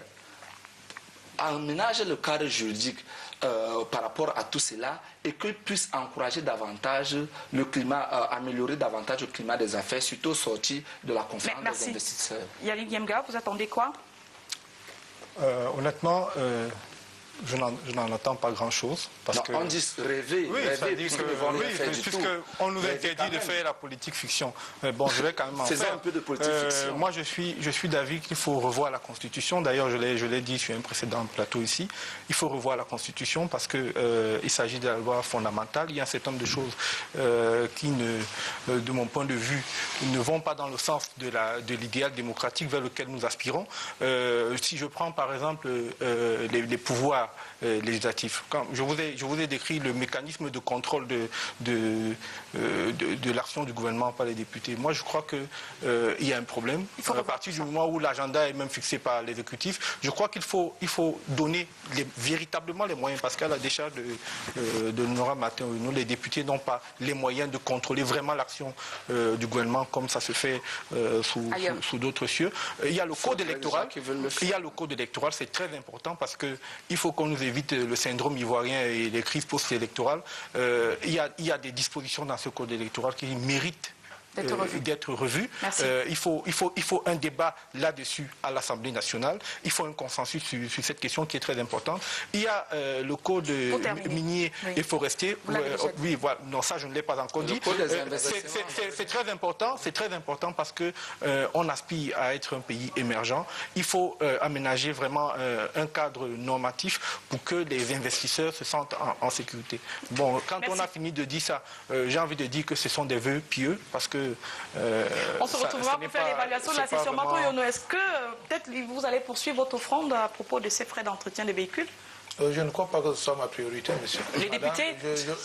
aménagent le cadre juridique par rapport à tout cela et qu'ils puissent encourager davantage le climat, améliorer davantage le climat des affaires, surtout sorti de la conférence des investisseurs. Yaline Yemga, vous attendez quoi? Honnêtement, je n'en attends pas grand-chose. On dit rêver, puisqu'on nous interdit de faire la politique fiction. Mais bon, je vais quand même en faire. un peu de politique fiction. Moi, je suis d'avis qu'il faut revoir la Constitution. D'ailleurs, je l'ai dit sur un précédent plateau ici. Il faut revoir la Constitution parce qu'il s'agit de la loi fondamentale. Il y a un certain nombre de choses qui, de mon point de vue, ne vont pas dans le sens de l'idéal démocratique vers lequel nous aspirons. Si je prends par exemple les pouvoirs législatif. Je vous ai décrit le mécanisme de contrôle de l'action du gouvernement par les députés. Moi, je crois qu'il y a un problème. À partir du moment où l'agenda est même fixé par l'exécutif, je crois qu'il faut donner véritablement les moyens, parce qu'à la décharge de Nora Martin-Oyono, les députés n'ont pas les moyens de contrôler vraiment l'action du gouvernement comme ça se fait sous d'autres cieux. Il y a le code électoral. C'est très important parce qu'il faut qu'on nous évite le syndrome ivoirien et les crises post-électorales. Il y a des dispositions dans ce code électoral qui méritent d'être revues. Il faut un débat là-dessus à l'Assemblée nationale. Il faut un consensus sur cette question qui est très importante. Il y a le code minier et forestier. Oui, voilà. Non, ça je ne l'ai pas encore dit. C'est très important parce que on aspire à être un pays émergent. Il faut aménager vraiment un cadre normatif pour que les investisseurs se sentent en sécurité. Bon, quand on a fini de dire ça, j'ai envie de dire que ce sont des vœux pieux parce que on se retrouvera pour faire l'évaluation de la session. Martin Oyono, est-ce que peut-être vous allez poursuivre votre offrande à propos de ces frais d'entretien des véhicules? Je ne crois pas que ce soit ma priorité, monsieur. Les députés?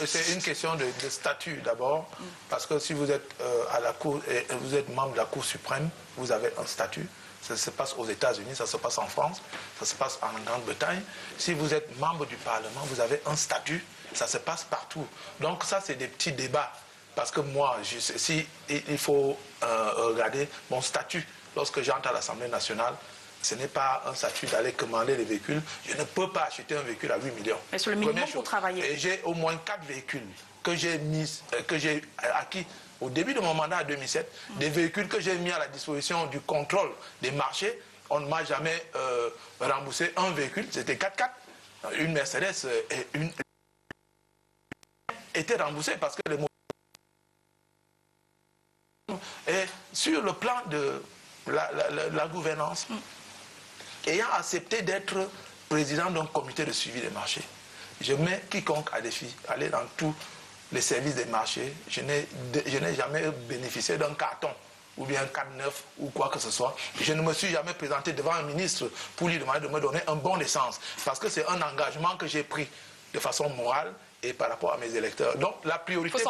C'est une question de statut d'abord, parce que si vous êtes à la Cour, et vous êtes membre de la Cour suprême, vous avez un statut. Ça se passe aux États-Unis, ça se passe en France, ça se passe en Grande-Bretagne. Si vous êtes membre du Parlement, vous avez un statut, ça se passe partout. Donc ça, c'est des petits débats. Parce que moi, il faut regarder mon statut lorsque j'entre à l'Assemblée nationale, ce n'est pas un statut d'aller commander des véhicules. Je ne peux pas acheter un véhicule à 8 millions. Mais sur le minimum pour travailler. Et j'ai au moins 4 véhicules que j'ai acquis au début de mon mandat en 2007, des véhicules que j'ai mis à la disposition du contrôle des marchés. On ne m'a jamais remboursé un véhicule, c'était 4x4. Une Mercedes était remboursée parce que les et sur le plan de la gouvernance, ayant accepté d'être président d'un comité de suivi des marchés, je mets quiconque à défi, aller dans tous les services des marchés. Je n'ai jamais bénéficié d'un carton ou bien un cadre neuf ou quoi que ce soit. Je ne me suis jamais présenté devant un ministre pour lui demander de me donner un bon d'essence, parce que c'est un engagement que j'ai pris de façon morale et par rapport à mes électeurs. Donc la priorité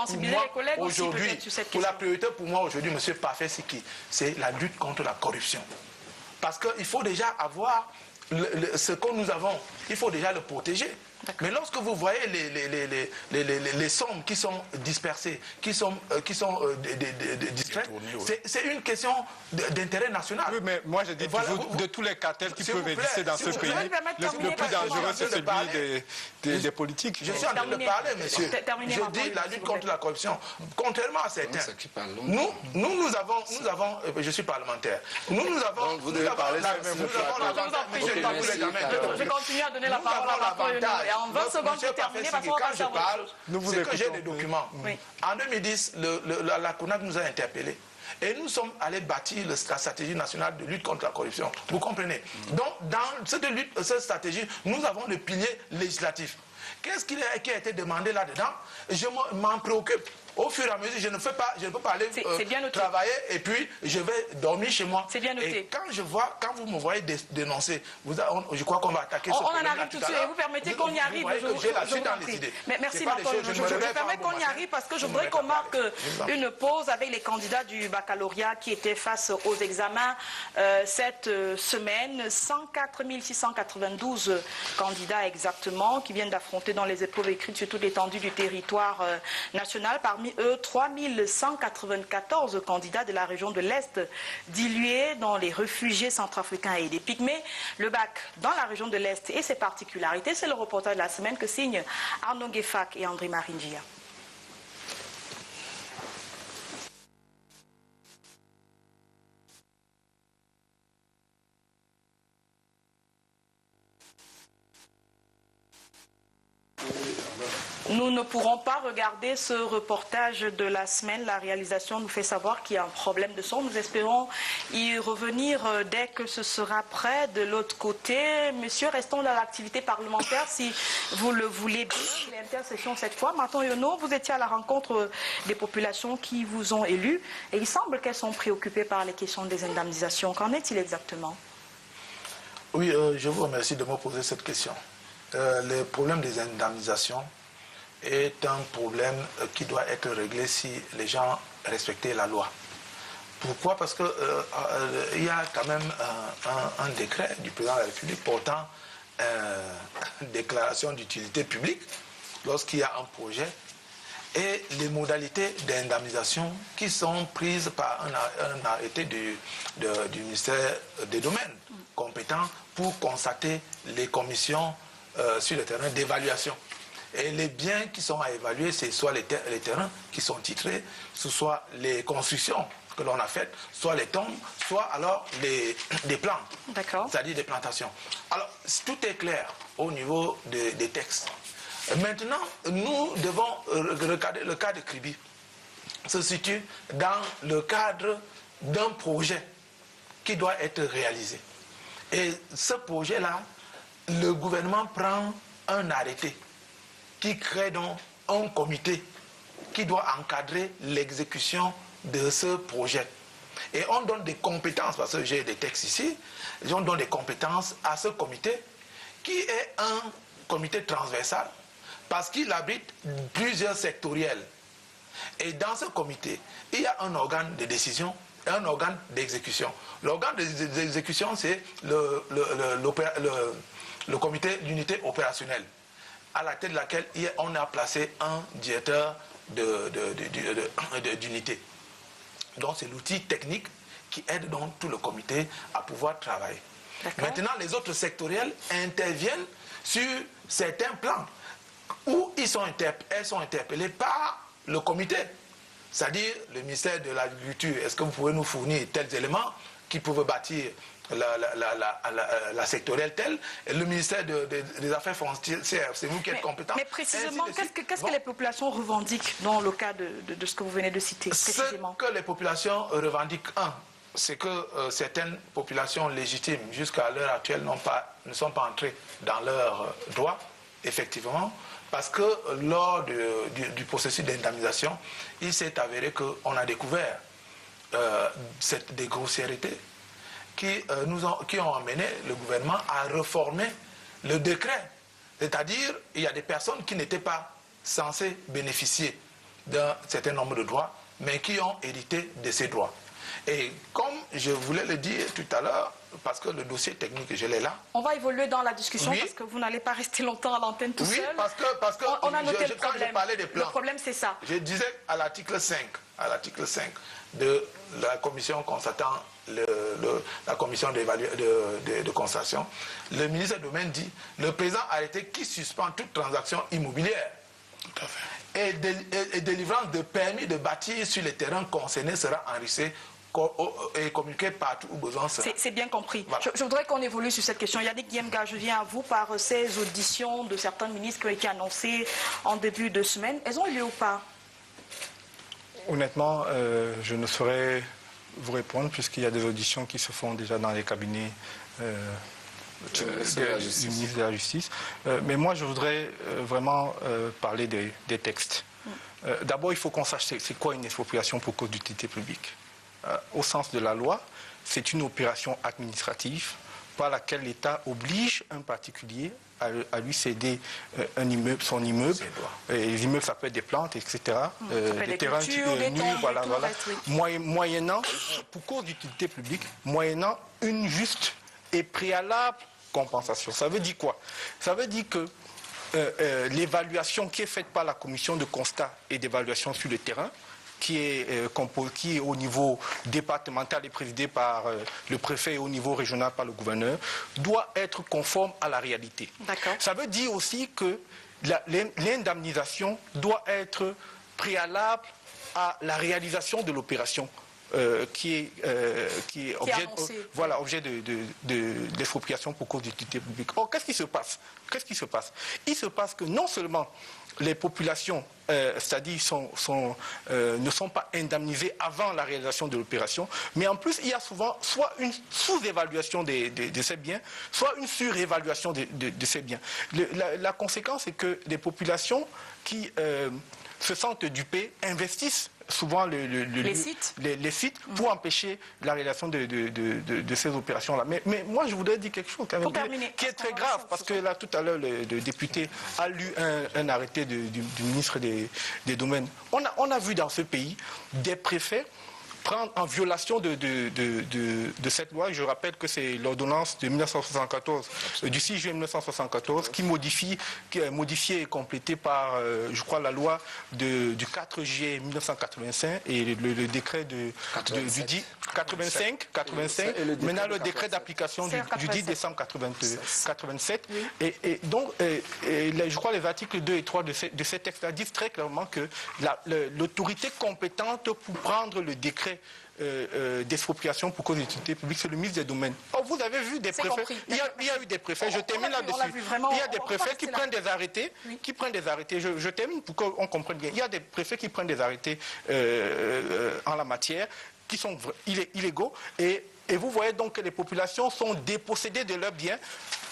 pour moi aujourd'hui, M. Parfait Siki, c'est la lutte contre la corruption. Parce qu'il faut déjà avoir ce que nous avons, il faut déjà le protéger. Mais lorsque vous voyez les sommes qui sont dispersées, qui sont distraites, c'est une question d'intérêt national. Oui, mais moi je dis toujours, de tous les cartels qui peuvent exister dans ce pays, le plus dangereux c'est celui des politiques. Je suis en train de parler, monsieur. Je dis la lutte contre la corruption. Contrairement à certains, nous avons, je suis parlementaire, nous avons je continue à donner la parole à l'avantage. En 20 secondes, c'est terminé parce qu'on va savoir autre chose. C'est que j'ai des documents. Oui. En 2010, la CONAC nous a interpellés. Et nous sommes allés bâtir la stratégie nationale de lutte contre la corruption. Vous comprenez? Donc, dans cette stratégie, nous avons le pilier législatif. Qu'est-ce qui a été demandé là-dedans? Je m'en préoccupe. Au fur et à mesure, je ne peux pas aller travailler et puis je vais dormir chez moi. C'est bien noté. Et quand vous me voyez dénoncer, je crois qu'on va attaquer ce problème. On en arrive tout de suite et vous permettez qu'on y arrive. J'ai la suite dans les idées. Mais merci beaucoup. Je permets qu'on y arrive parce que je voudrais qu'on marque une pause avec les candidats du baccalauréat qui étaient face aux examens cette semaine. 104 692 candidats exactement qui viennent d'affronter dans les épreuves écrites sur toute l'étendue du territoire national. Parmi eux, 3194 candidats de la région de l'Est, dilués dans les réfugiés centrafricains et des Pygmées. Le bac dans la région de l'Est et ses particularités, c'est le reportage de la semaine que signent Arnaud Gueffak et André Maringia. Nous ne pourrons pas regarder ce reportage de la semaine. La réalisation nous fait savoir qu'il y a un problème de son. Nous espérons y revenir dès que ce sera prêt. De l'autre côté, monsieur, restons dans l'activité parlementaire si vous le voulez bien. L'intercession cette fois. Martin Yono, vous étiez à la rencontre des populations qui vous ont élu et il semble qu'elles sont préoccupées par les questions des indemnisations. Qu'en est-il exactement? Oui, je vous remercie de me poser cette question. Le problème des indemnisations est un problème qui doit être réglé si les gens respectaient la loi. Pourquoi? Parce que il y a quand même un décret du président de la République portant une déclaration d'utilité publique lorsqu'il y a un projet et les modalités d'indemnisation qui sont prises par un arrêté du ministère des Domaines compétent pour constater les commissions sur le terrain d'évaluation. Et les biens qui sont à évaluer, c'est soit les terrains qui sont titrés, soit les constructions que l'on a faites, soit les tombes, soit alors des plantes, c'est-à-dire des plantations. Alors, tout est clair au niveau des textes. Maintenant, nous devons regarder le cas de Kribi. Se situe dans le cadre d'un projet qui doit être réalisé. Et ce projet-là, le gouvernement prend un arrêté qui crée donc un comité qui doit encadrer l'exécution de ce projet. Et on donne des compétences, parce que j'ai des textes ici, on donne des compétences à ce comité qui est un comité transversal parce qu'il abrite plusieurs sectoriels. Et dans ce comité, il y a un organe de décision et un organe d'exécution. L'organe d'exécution, c'est le comité d'unité opérationnelle, à la tête de laquelle on a placé un directeur d'unité. Donc c'est l'outil technique qui aident donc tout le comité à pouvoir travailler. Maintenant, les autres sectoriels interviennent sur certains plans où elles sont interpellées par le comité. C'est-à-dire le ministère de l'Agriculture, est-ce que vous pouvez nous fournir tels éléments qui peuvent bâtir la sectorielle telle, et le ministère des Affaires foncières, c'est vous qui êtes compétent. Mais précisément, qu'est-ce que les populations revendiquent dans le cas de ce que vous venez de citer précisément? Ce que les populations revendiquent, c'est que certaines populations légitimes, jusqu'à l'heure actuelle, ne sont pas entrées dans leurs droits, effectivement, parce que lors du processus d'indemnisation, il s'est avéré qu'on a découvert des grossièretés qui ont amené le gouvernement à reformer le décret. C'est-à-dire, il y a des personnes qui n'étaient pas censées bénéficier d'un certain nombre de droits, mais qui ont hérité de ces droits. Et comme je voulais le dire tout à l'heure, parce que le dossier technique, je l'ai là. On va évoluer dans la discussion, oui, parce que vous n'allez pas rester longtemps à l'antenne tout seul. Oui, parce que on a noté le quand problème. je parlais des plans, le problème, c'est ça. Je disais à l'article 5 de la commission constatant la commission de constatation, le ministre du Domaine dit le présent arrêté qui suspend toute transaction immobilière et délivrance de permis de bâtir sur les terrains concernés sera enregistré et communiqué partout où besoin sera. C'est bien compris. Voilà. Je voudrais qu'on évolue sur cette question. Yannick Diemga, je viens à vous par ces auditions de certains ministres qui ont été annoncées en début de semaine. Elles ont eu lieu ou pas? Honnêtement, je ne saurais vous répondre puisqu'il y a des auditions qui se font déjà dans les cabinets du ministre de la Justice. Mais moi, je voudrais vraiment parler des textes. D'abord, il faut qu'on sache c'est quoi une expropriation pour cause d'utilité publique. Au sens de la loi, c'est une opération administrative par laquelle l'État oblige un particulier à lui céder son immeuble. Et les immeubles, ça peut être des plantes, etc. Des terrains nus, voilà. Moyennant, pour cause d'utilité publique, moyennant une juste et préalable compensation. Ça veut dire quoi? Ça veut dire que l'évaluation qui est faite par la commission de constat et d'évaluation sur le terrain, qui est au niveau départemental et présidé par le préfet et au niveau régional par le gouverneur, doit être conforme à la réalité. Ça veut dire aussi que l'indemnisation doit être préalable à la réalisation de l'opération qui est objet d'expropriation pour cause d'utilité publique. Or, qu'est-ce qui se passe? Il se passe que non seulement les populations, c'est-à-dire ne sont pas indemnisées avant la réalisation de l'opération, mais en plus, il y a souvent soit une sous-évaluation de ces biens, soit une surévaluation de ces biens. La conséquence est que les populations qui se sentent dupées investissent souvent les sites pour empêcher la réalisation de ces opérations-là. Mais moi, je voudrais dire quelque chose quand même qui est très grave, parce que là, tout à l'heure, le député a lu un arrêté du ministre des Domaines. On a vu dans ce pays des préfets prendre en violation de cette loi. Je rappelle que c'est l'ordonnance de 1974, du 6 juillet 1974, qui est modifiée et complétée par, je crois, la loi du 4 juillet 1985 et le décret du 10 85, maintenant le décret d'application du 10 décembre 87. Et donc, je crois les articles 2 et 3 de ces textes-là disent très clairement que l'autorité compétente pour prendre le décret d'expropriation pour cause d'utilité publique, c'est le ministre des Domaines. Or, vous avez vu des préfets, il y a eu des préfets, je termine là-dessus, il y a des préfets qui prennent des arrêtés, je termine pour qu'on comprenne bien, il y a des préfets qui prennent des arrêtés en la matière, qui sont illégaux, et vous voyez donc que les populations sont dépossédées de leurs biens,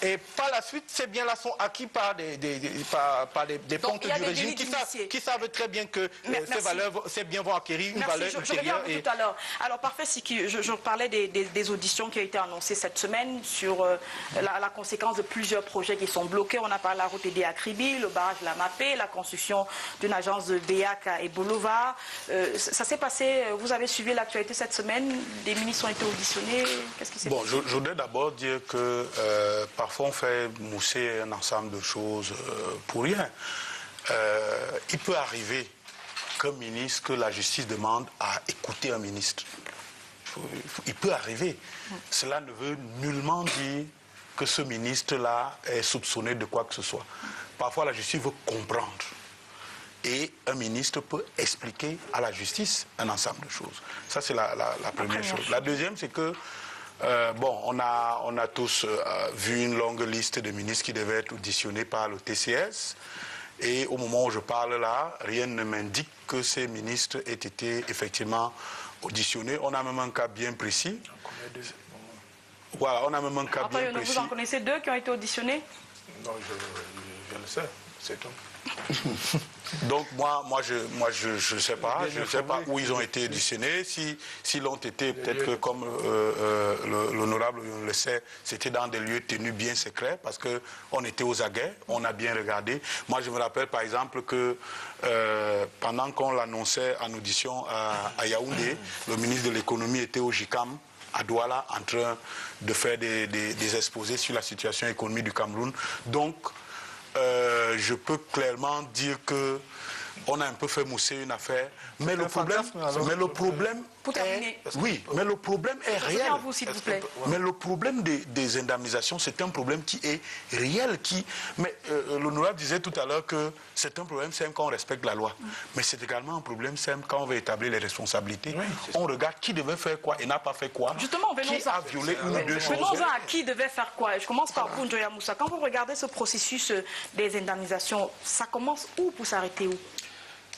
et par la suite, ces biens-là sont acquis par des pontes du régime qui savent très bien que ces biens vont acquérir une valeur ultérieure. Je reviens à vous tout à l'heure. Alors parfait, je parlais des auditions qui ont été annoncées cette semaine sur la conséquence de plusieurs projets qui sont bloqués. On a parlé de la route des Akribi, le barrage de la Mapé, la construction d'une agence de BEAC à Ebolova. Ça s'est passé, vous avez suivi l'actualité cette semaine, des ministres ont été auditionnés. Qu'est-ce qui s'est passé? Je voudrais d'abord dire que parfois on fait mousser un ensemble de choses pour rien. Il peut arriver qu'un ministre, que la justice demande à écouter un ministre. il peut arriver. Cela ne veut nullement dire que ce ministre-là est soupçonné de quoi que ce soit. Parfois, la justice veut comprendre. Et un ministre peut expliquer à la justice un ensemble de choses. Ça, c'est la première chose. La deuxième, c'est que, on a tous vu une longue liste de ministres qui devaient être auditionnés par le TCS. Et au moment où je parle là, rien ne m'indique que ces ministres aient été effectivement auditionnés. On a même un cas bien précis. Voilà, on a même un cas bien précis. Vous en connaissez 2 qui ont été auditionnés? Non, je le sais, c'est tout. Donc moi je ne sais pas, où ils ont été auditionnés. S'ils l'ont été, peut-être que comme l'honorable le sait, c'était dans des lieux tenus bien secrets parce qu'on était aux aguets, on a bien regardé. Moi je me rappelle par exemple que pendant qu'on l'annonçait en audition à Yaoundé, le ministre de l'économie était au JICAM à Douala en train de faire des exposés sur la situation économique du Cameroun. Donc je peux clairement dire que on a un peu fait mousser une affaire, mais le problème est réel. Mais le problème des indemnisations, c'est un problème qui est réel. Mais l'honorable disait tout à l'heure que c'est un problème simple quand on respecte la loi. Mais c'est également un problème simple quand on veut établir les responsabilités. On regarde qui devait faire quoi et n'a pas fait quoi. Justement, qui a violé une ou deux choses. Venons-en à qui devait faire quoi. Je commence par vous, Njoya Moussa. Quand vous regardez ce processus des indemnisations, ça commence où pour s'arrêter où?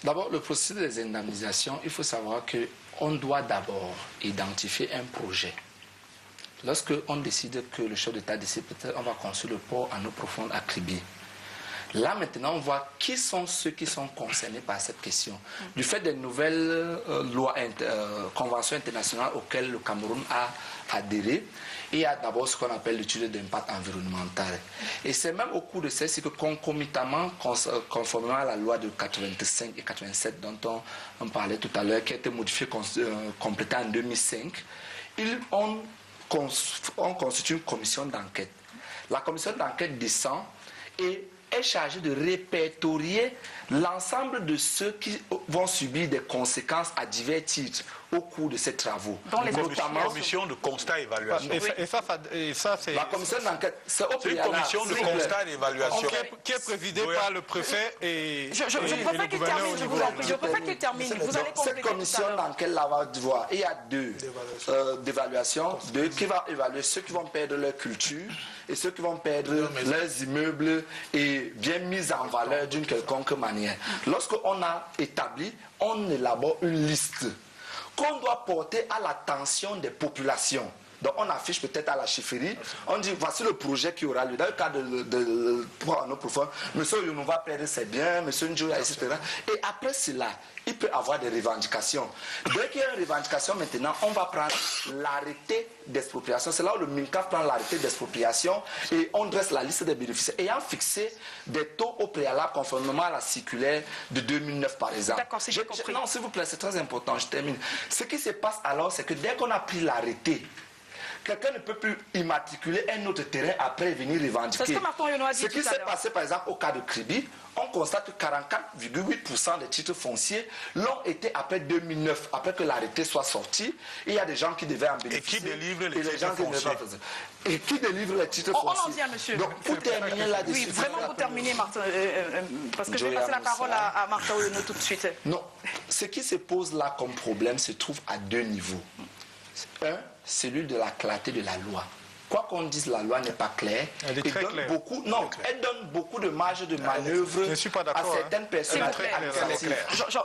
D'abord, le processus des indemnisations, il faut savoir qu'on doit d'abord identifier un projet. Lorsque on décide que le chef d'État décide peut-être on va construire le port en eau profonde à Kribi. Là maintenant on voit qui sont ceux qui sont concernés par cette question. Du fait des nouvelles conventions internationales auxquelles le Cameroun a adhéré, il y a d'abord ce qu'on appelle l'étude d'impact environnemental. Et c'est même au cours de celle-ci que concomitamment, conformément à la loi de 85 et 87 dont on parlait tout à l'heure, qui a été modifiée, complétée en 2005, on constitue une commission d'enquête. La commission d'enquête descend et est chargée de répertorier l'ensemble de ceux qui vont subir des conséquences à divers titres au cours de ces travaux. Notamment une commission de constat et évaluation. Et ça c'est la commission d'enquête, c'est une commission de constat et évaluation qui est présidée par le préfet et je préfère qu'il termine, je vous en prie. Je préfère qu'il termine. Vous allez cette commission d'enquête là va voir, il y a 2 d'évaluation, qui va évaluer ceux qui vont perdre leur culture et ceux qui vont perdre leurs immeubles et bien mis en valeur d'une quelconque manière. Lorsqu'on a établi, on élabore une liste qu'on doit porter à l'attention des populations. Donc on affiche peut-être à la chefferie, on dit voici le projet qui aura lieu. Dans le cas de pour nos profonds, monsieur Younou va perdre ses biens, monsieur Ndjoya, etc. Et après cela, il peut avoir des revendications. Dès qu'il y a une revendication maintenant, on va prendre l'arrêté d'expropriation. C'est là où le MINCAF prend l'arrêté d'expropriation et on dresse la liste des bénéficiaires. Ayant fixé des taux au préalable conformément à la circulaire de 2009 par exemple. D'accord, c'est j'ai compris. Non, s'il vous plaît, c'est très important, je termine. Ce qui se passe alors, c'est que dès qu'on a pris l'arrêté, quelqu'un ne peut plus immatriculer un autre terrain après et venir revendiquer. Ce qui s'est passé par exemple au cas de Kribi, on constate que 44,8% des titres fonciers l'ont été après 2009, après que l'arrêté soit sorti. Il y a des gens qui devaient en bénéficier. Et qui délivrent les titres fonciers. Et qui délivrent les titres fonciers. On en vient, monsieur. Donc pour terminer là-dessus. Oui, vraiment pour terminer, Martin, parce que je vais passer la parole à Martin Oueno tout de suite. Non, ce qui se pose là comme problème se trouve à 2 niveaux. Un, celui de la clarté de la loi. Quoi qu'on dise, la loi n'est pas claire. Elle est très claire. Elle donne beaucoup de marge de manœuvre à certaines personnes administratives.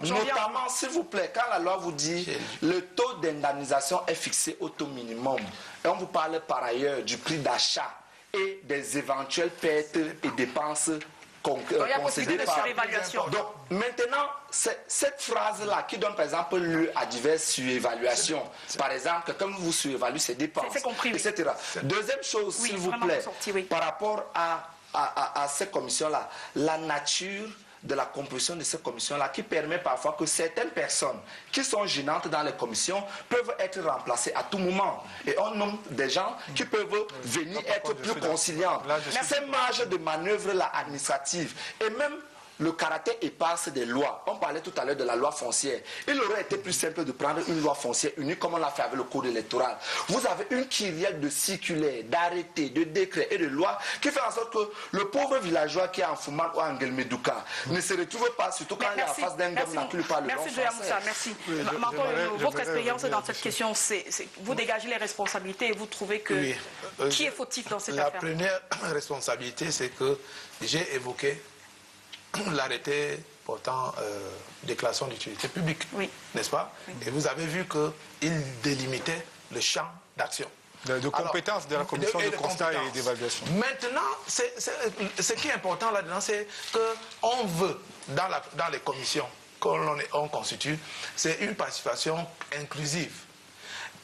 Notamment, s'il vous plaît, quand la loi vous dit le taux d'indemnisation est fixé au taux minimum, et on vous parle par ailleurs du prix d'achat et des éventuelles pertes et dépenses concédées par... Donc maintenant, cette phrase-là qui donne par exemple lieu à diverses surévaluations, par exemple, comme vous surévaluez ses dépenses, etc. Deuxième chose, s'il vous plaît, par rapport à ces commissions-là, la nature de la composition de ces commissions-là qui permet parfois que certaines personnes qui sont gênantes dans les commissions peuvent être remplacées à tout moment. Et on nomme des gens qui peuvent venir être plus conciliants. Ces marges de manœuvre-là administratives et même le caractère éparse des lois. On parlait tout à l'heure de la loi foncière. Il aurait été plus simple de prendre une loi foncière unique comme on l'a fait avec le code électoral. Vous avez une kyrielle de circulaires, d'arrêtés, de décrets et de lois qui fait en sorte que le pauvre villageois qui est en Fouman ou en Guelmedouka ne se retrouve pas, surtout quand il est en face d'un homme qui lui parle le long français. Merci. Votre expérience dans cette question, vous dégagez les responsabilités et vous trouvez que qui est fautif dans cette affaire? La première responsabilité, c'est que j'ai évoqué l'arrêté portant déclaration d'utilité publique, n'est-ce pas? Et vous avez vu qu'il délimitait le champ d'action. De compétences de la commission de constat et d'évaluation. Maintenant, ce qui est important là-dedans, c'est qu'on veut, dans les commissions qu'on constitue, c'est une participation inclusive.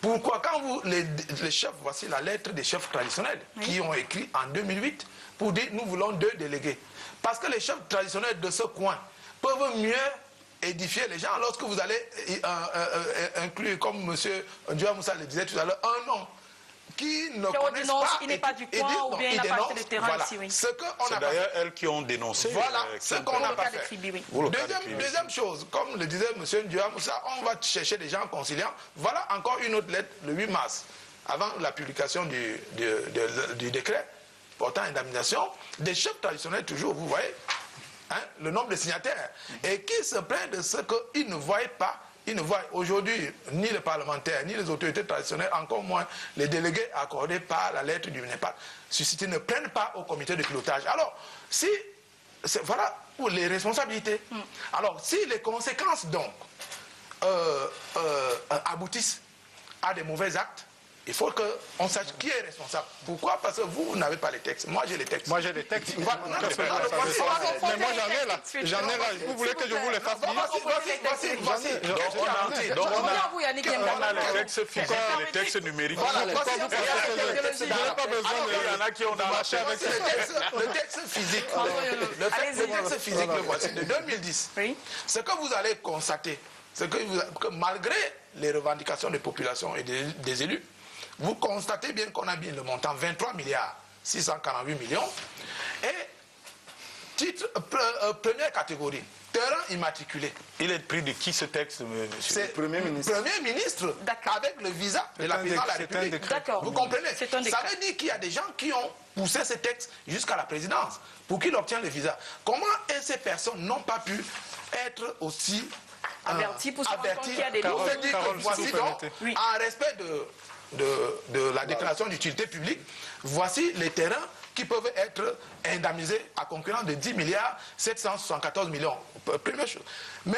Pourquoi? Quand les chefs, voici la lettre des chefs traditionnels qui ont écrit en 2008 pour dire nous voulons 2 délégués. Parce que les chefs traditionnels de ce coin peuvent mieux édifier les gens lorsque vous allez inclure, comme M. Ndjoua Moussa le disait tout à l'heure, un nom qui ne connaissent pas. Il n'est pas du coin ou bien il n'a pas été de terrain voilà. ici. Oui. C'est d'ailleurs elles qui ont dénoncé. Voilà ce qu'on n'a pas fait. Oui. Deuxième chose, comme le disait M. Ndjoua Moussa, on va chercher des gens conciliants. Voilà encore une autre lettre le 8 mars, avant la publication du décret portant indemnisation, des chefs traditionnels toujours, vous voyez, le nombre de signataires, et qui se plaignent de ce qu'ils ne voient pas. Ils ne voient aujourd'hui ni les parlementaires, ni les autorités traditionnelles, encore moins les délégués accordés par la lettre du MINEPAD, suscités ne prennent pas au comité de pilotage. Alors, voilà les responsabilités. Alors, si les conséquences, donc, aboutissent à des mauvais actes, il faut qu'on sache qui est responsable. Pourquoi? Parce que vous n'avez pas les textes. Moi, j'ai les textes. Moi, j'ai les textes. Mais moi, j'en ai là. J'en ai là. Vous voulez que je vous les fasse lire? On a les textes physiques et les textes numériques. Voilà, il y en a qui ont marché avec le texte physique. Le texte physique, le voici, de 2010. Ce que vous allez constater, c'est que malgré les revendications des populations et des élus, vous constatez bien qu'on a bien le montant 23 milliards 648 millions et première catégorie, terrain immatriculé. Il est pris de qui ce texte, monsieur? C'est le Premier ministre avec le visa de la présidence de la République. Vous comprenez? Ça veut dire qu'il y a des gens qui ont poussé ce texte jusqu'à la présidence pour qu'il obtienne le visa. Comment ces personnes n'ont pas pu être aussi avertis pour se rendre compte qu'il y a des doutes? Voici donc, en respect de la déclaration d'utilité publique, voici les terrains qui peuvent être indemnisés à concurrence de 10 milliards 774 millions. Première chose.